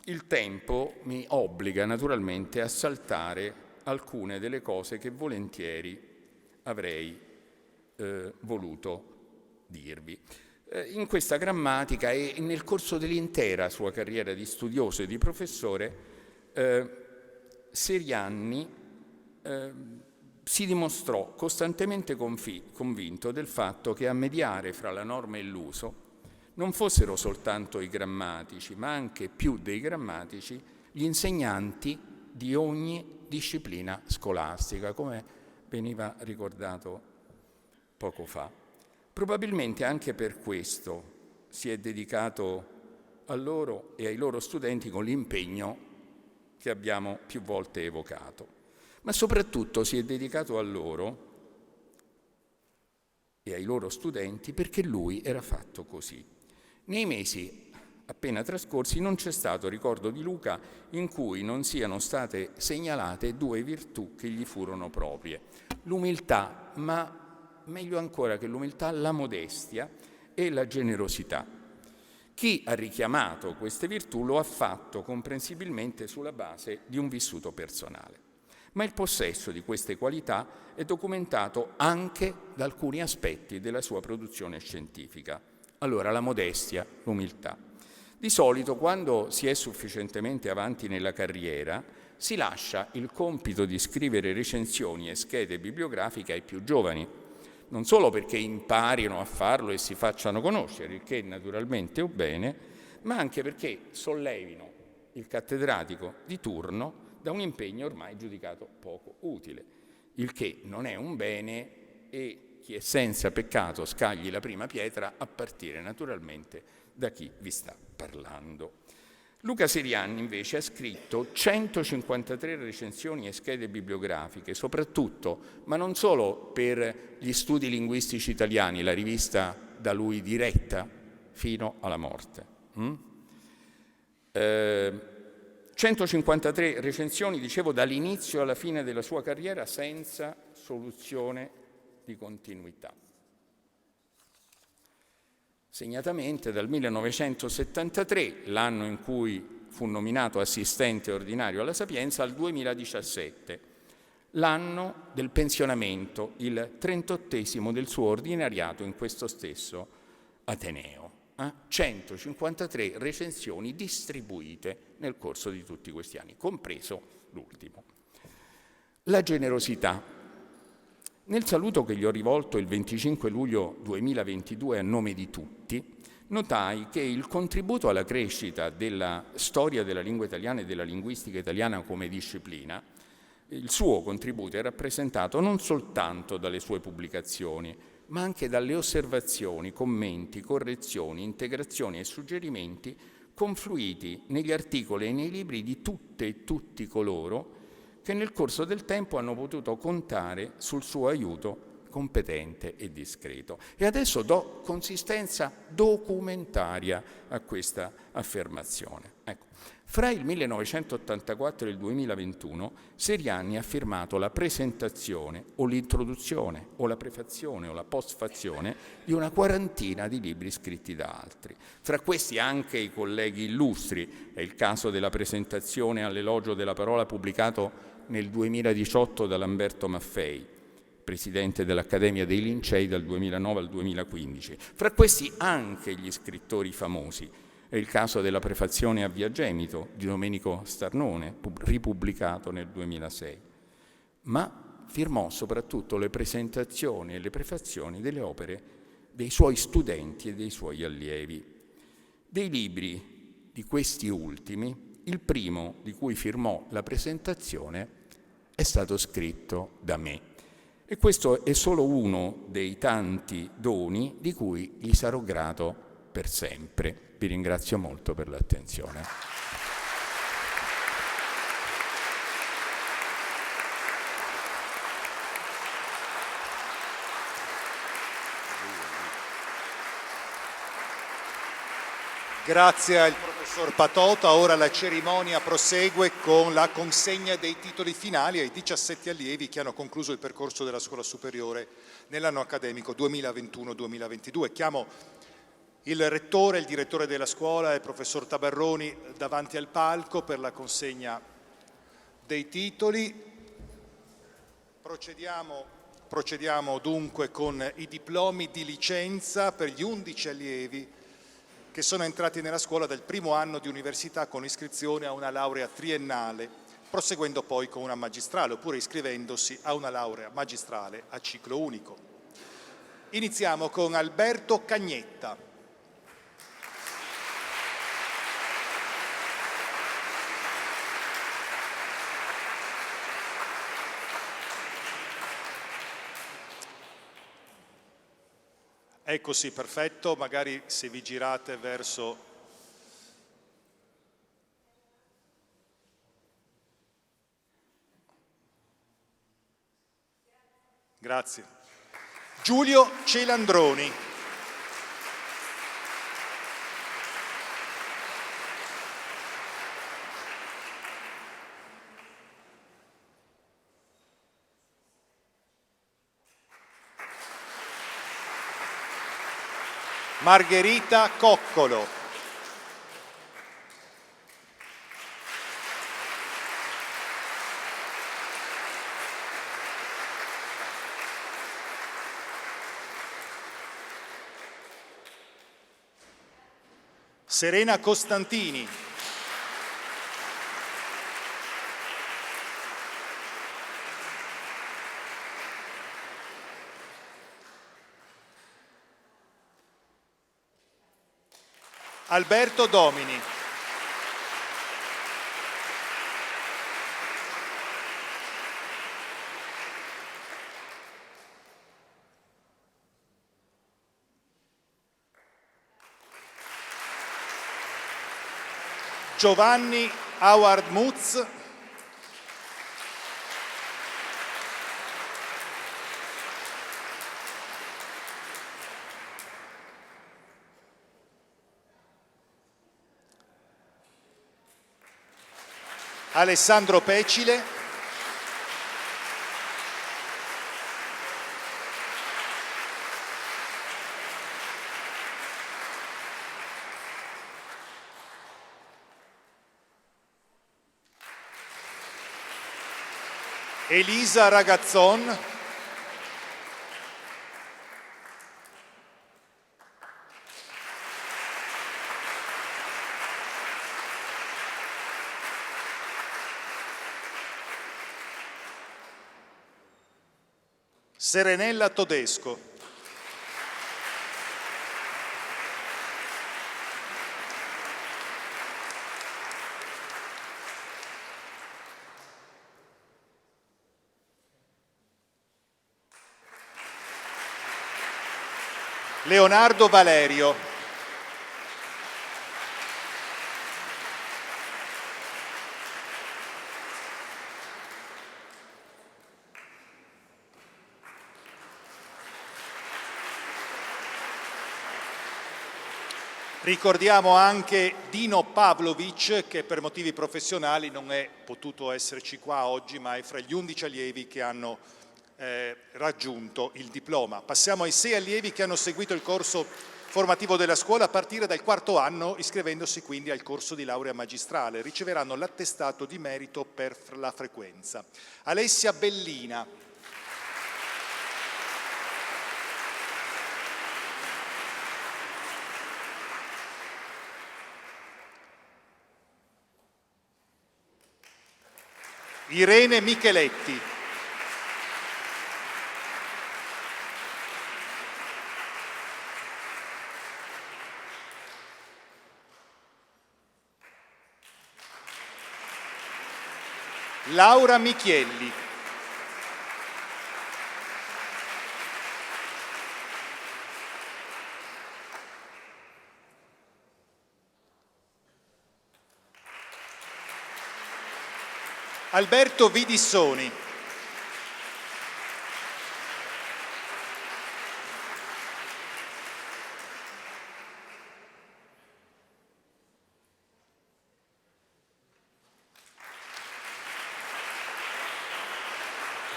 Il tempo mi obbliga naturalmente a saltare alcune delle cose che volentieri avrei voluto dirvi. In questa grammatica e nel corso dell'intera sua carriera di studioso e di professore, Serianni si dimostrò costantemente convinto del fatto che a mediare fra la norma e l'uso non fossero soltanto i grammatici, ma anche più dei grammatici, gli insegnanti di ogni disciplina scolastica, come veniva ricordato poco fa. Probabilmente anche per questo si è dedicato a loro e ai loro studenti con l'impegno che abbiamo più volte evocato. Ma soprattutto si è dedicato a loro e ai loro studenti perché lui era fatto così. Nei mesi appena trascorsi non c'è stato ricordo di Luca in cui non siano state segnalate due virtù che gli furono proprie: l'umiltà, ma meglio ancora che l'umiltà, la modestia e la generosità. Chi ha richiamato queste virtù lo ha fatto comprensibilmente sulla base di un vissuto personale. Ma il possesso di queste qualità è documentato anche da alcuni aspetti della sua produzione scientifica. Allora, la modestia, l'umiltà. Di solito, quando si è sufficientemente avanti nella carriera, si lascia il compito di scrivere recensioni e schede bibliografiche ai più giovani, non solo perché imparino a farlo e si facciano conoscere, il che naturalmente è bene, ma anche perché sollevino il cattedratico di turno da un impegno ormai giudicato poco utile, il che non è un bene, e chi è senza peccato scagli la prima pietra, a partire naturalmente da chi vi sta parlando. Luca Serianni invece ha scritto 153 recensioni e schede bibliografiche, soprattutto, ma non solo per gli studi linguistici italiani, la rivista da lui diretta fino alla morte. 153 recensioni, dicevo, dall'inizio alla fine della sua carriera, senza soluzione di continuità. Segnatamente dal 1973, l'anno in cui fu nominato assistente ordinario alla Sapienza, al 2017, l'anno del pensionamento, il 38esimo del suo ordinariato in questo stesso Ateneo. 153 recensioni distribuite nel corso di tutti questi anni, compreso l'ultimo. La generosità. Nel saluto che gli ho rivolto il 25 luglio 2022 a nome di tutti, notai che il contributo alla crescita della storia della lingua italiana e della linguistica italiana come disciplina, il suo contributo è rappresentato non soltanto dalle sue pubblicazioni, ma anche dalle osservazioni, commenti, correzioni, integrazioni e suggerimenti confluiti negli articoli e nei libri di tutte e tutti coloro che nel corso del tempo hanno potuto contare sul suo aiuto competente e discreto. E adesso do consistenza documentaria a questa affermazione. Ecco. Fra il 1984 e il 2021 Serianni ha firmato la presentazione o l'introduzione o la prefazione o la postfazione di una quarantina di libri scritti da altri. Fra questi anche i colleghi illustri, è il caso della presentazione all'elogio della parola pubblicato nel 2018 da Lamberto Maffei, presidente dell'Accademia dei Lincei dal 2009 al 2015. Fra questi anche gli scrittori famosi. È il caso della prefazione a Via Gemito di Domenico Starnone, ripubblicato nel 2006. Ma firmò soprattutto le presentazioni e le prefazioni delle opere dei suoi studenti e dei suoi allievi. Dei libri di questi ultimi, il primo di cui firmò la presentazione è stato scritto da me. E questo è solo uno dei tanti doni di cui gli sarò grato per sempre. Vi ringrazio molto per l'attenzione. Grazie al professor Patota. Ora la cerimonia prosegue con la consegna dei titoli finali ai 17 allievi che hanno concluso il percorso della scuola superiore nell'anno accademico 2021-2022. Chiamo il rettore, il direttore della scuola, il professor Tabarroni, davanti al palco per la consegna dei titoli. Procediamo dunque con i diplomi di licenza per gli 11 allievi che sono entrati nella scuola dal primo anno di università con iscrizione a una laurea triennale proseguendo poi con una magistrale oppure iscrivendosi a una laurea magistrale a ciclo unico. Iniziamo con Alberto Cagnetta. Ecco sì, perfetto, magari se vi girate verso... Grazie. Giulio Celandroni. Margherita Coccolo. Serena Costantini. Alberto Domini. Giovanni Howard Mutz. Alessandro Pecile. Elisa Ragazzon. Serenella Todesco. Leonardo Valerio. Ricordiamo anche Dino Pavlovic, che per motivi professionali non è potuto esserci qua oggi, ma è fra gli 11 allievi che hanno raggiunto il diploma. Passiamo ai 6 allievi che hanno seguito il corso formativo della scuola a partire dal 4º anno, iscrivendosi quindi al corso di laurea magistrale. Riceveranno l'attestato di merito per la frequenza. Alessia Bellina. Irene Micheletti. Laura Michielli. Alberto Vidissoni.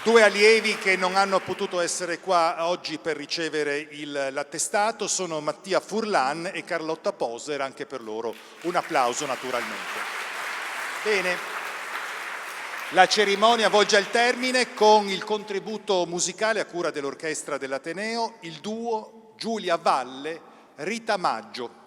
Due allievi che non hanno potuto essere qua oggi per ricevere l'attestato sono Mattia Furlan e Carlotta Poser, anche per loro un applauso naturalmente. Bene. La cerimonia volge al termine con il contributo musicale a cura dell'orchestra dell'Ateneo, il duo Giulia Valle, Rita Maggio.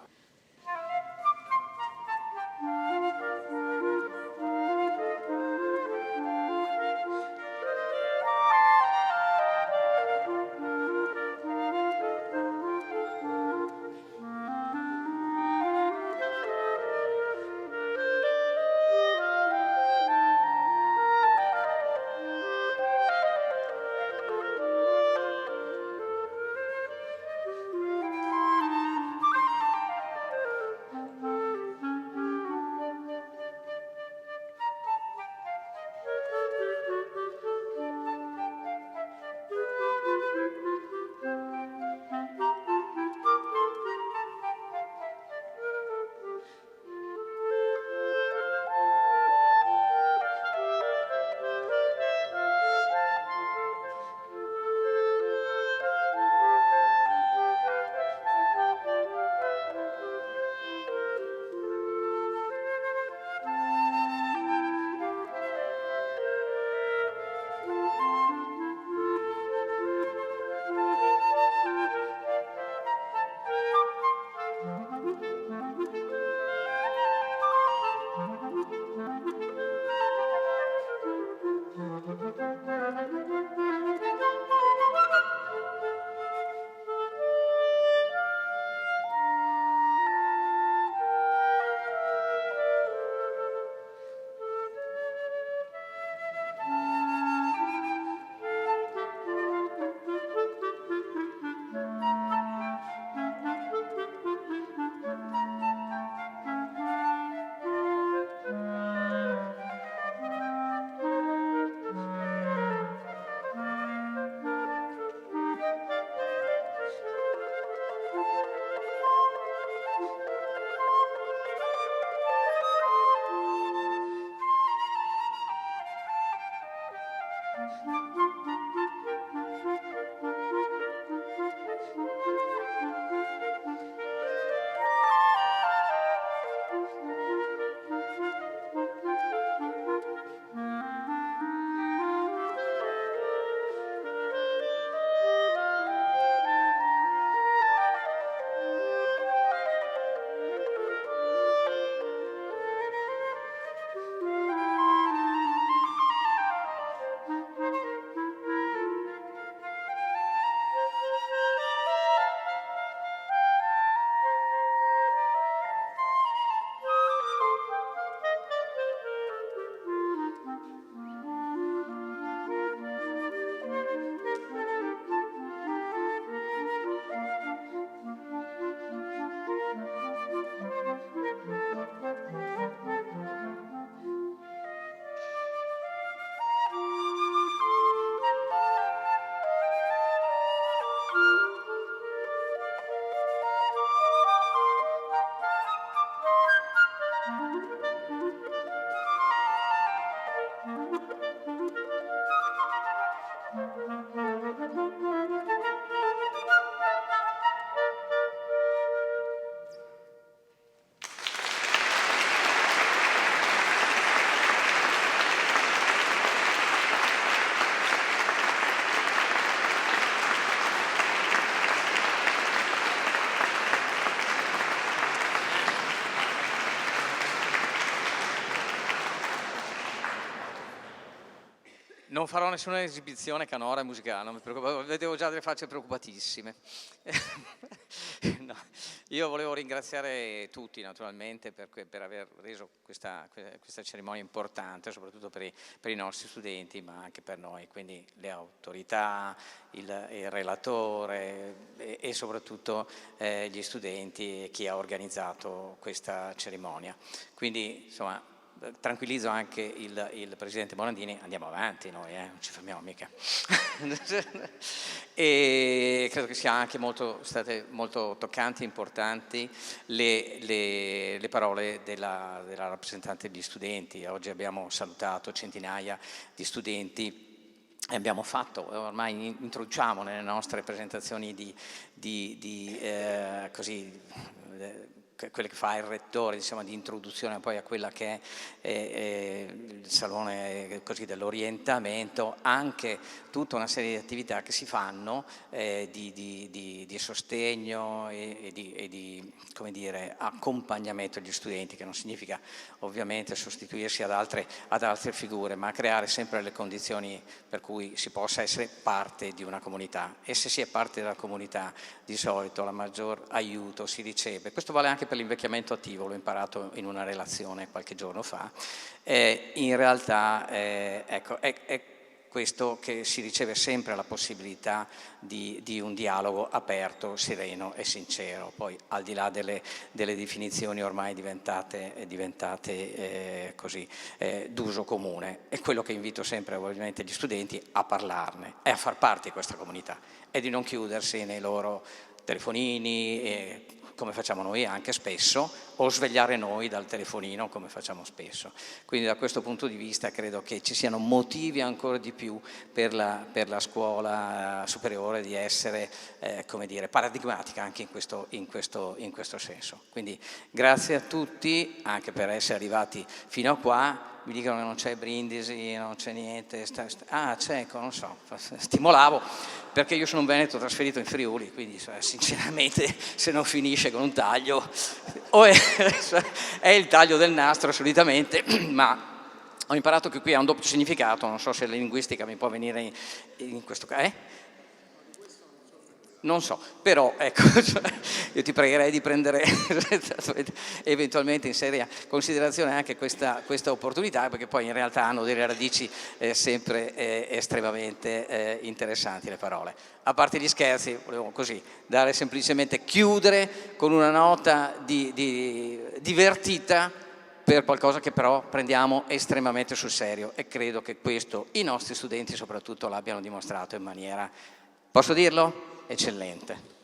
Non farò nessuna esibizione canora musicale, non mi preoccupate, vedevo già delle facce preoccupatissime. No, io volevo ringraziare tutti naturalmente per aver reso questa cerimonia importante, soprattutto per i nostri studenti, ma anche per noi, quindi le autorità, il relatore e soprattutto gli studenti e chi ha organizzato questa cerimonia. Quindi, insomma, tranquillizzo anche il Presidente Morandini, andiamo avanti noi, non ci fermiamo mica. E credo che sia anche state molto toccanti e importanti le parole della rappresentante degli studenti. Oggi abbiamo salutato centinaia di studenti e abbiamo fatto, ormai introduciamo nelle nostre presentazioni quelle che fa il rettore, insomma, di introduzione poi a quella che è il salone così dell'orientamento, anche tutta una serie di attività che si fanno di sostegno e di come dire, accompagnamento agli studenti, che non significa ovviamente sostituirsi ad altre figure, ma creare sempre le condizioni per cui si possa essere parte di una comunità. E se si è parte della comunità, di solito la maggior aiuto si riceve. Questo vale anche per l'invecchiamento attivo, l'ho imparato in una relazione qualche giorno fa. In realtà ecco, è questo che si riceve sempre la possibilità di un dialogo aperto, sereno e sincero, poi al di là delle definizioni ormai diventate così d'uso comune. È quello che invito sempre ovviamente gli studenti a parlarne e a far parte di questa comunità e di non chiudersi nei loro telefonini, come facciamo noi anche spesso, o svegliare noi dal telefonino come facciamo spesso. Quindi da questo punto di vista credo che ci siano motivi ancora di più per la scuola superiore di essere come dire, paradigmatica anche in questo senso. Quindi grazie a tutti anche per essere arrivati fino a qua. Mi dicono che non c'è brindisi, non c'è niente, c'è, non so, stimolavo, perché io sono un veneto trasferito in Friuli, quindi sinceramente se non finisce con un taglio, o è il taglio del nastro solitamente, ma ho imparato che qui ha un doppio significato, non so se la linguistica mi può venire in questo caso. Non so, però ecco, io ti pregherei di prendere eventualmente in seria considerazione anche questa opportunità, perché poi in realtà hanno delle radici sempre estremamente interessanti le parole. A parte gli scherzi, volevo così dare semplicemente, chiudere con una nota divertita per qualcosa che però prendiamo estremamente sul serio, e credo che questo i nostri studenti soprattutto l'abbiano dimostrato in maniera, posso dirlo? Eccellente.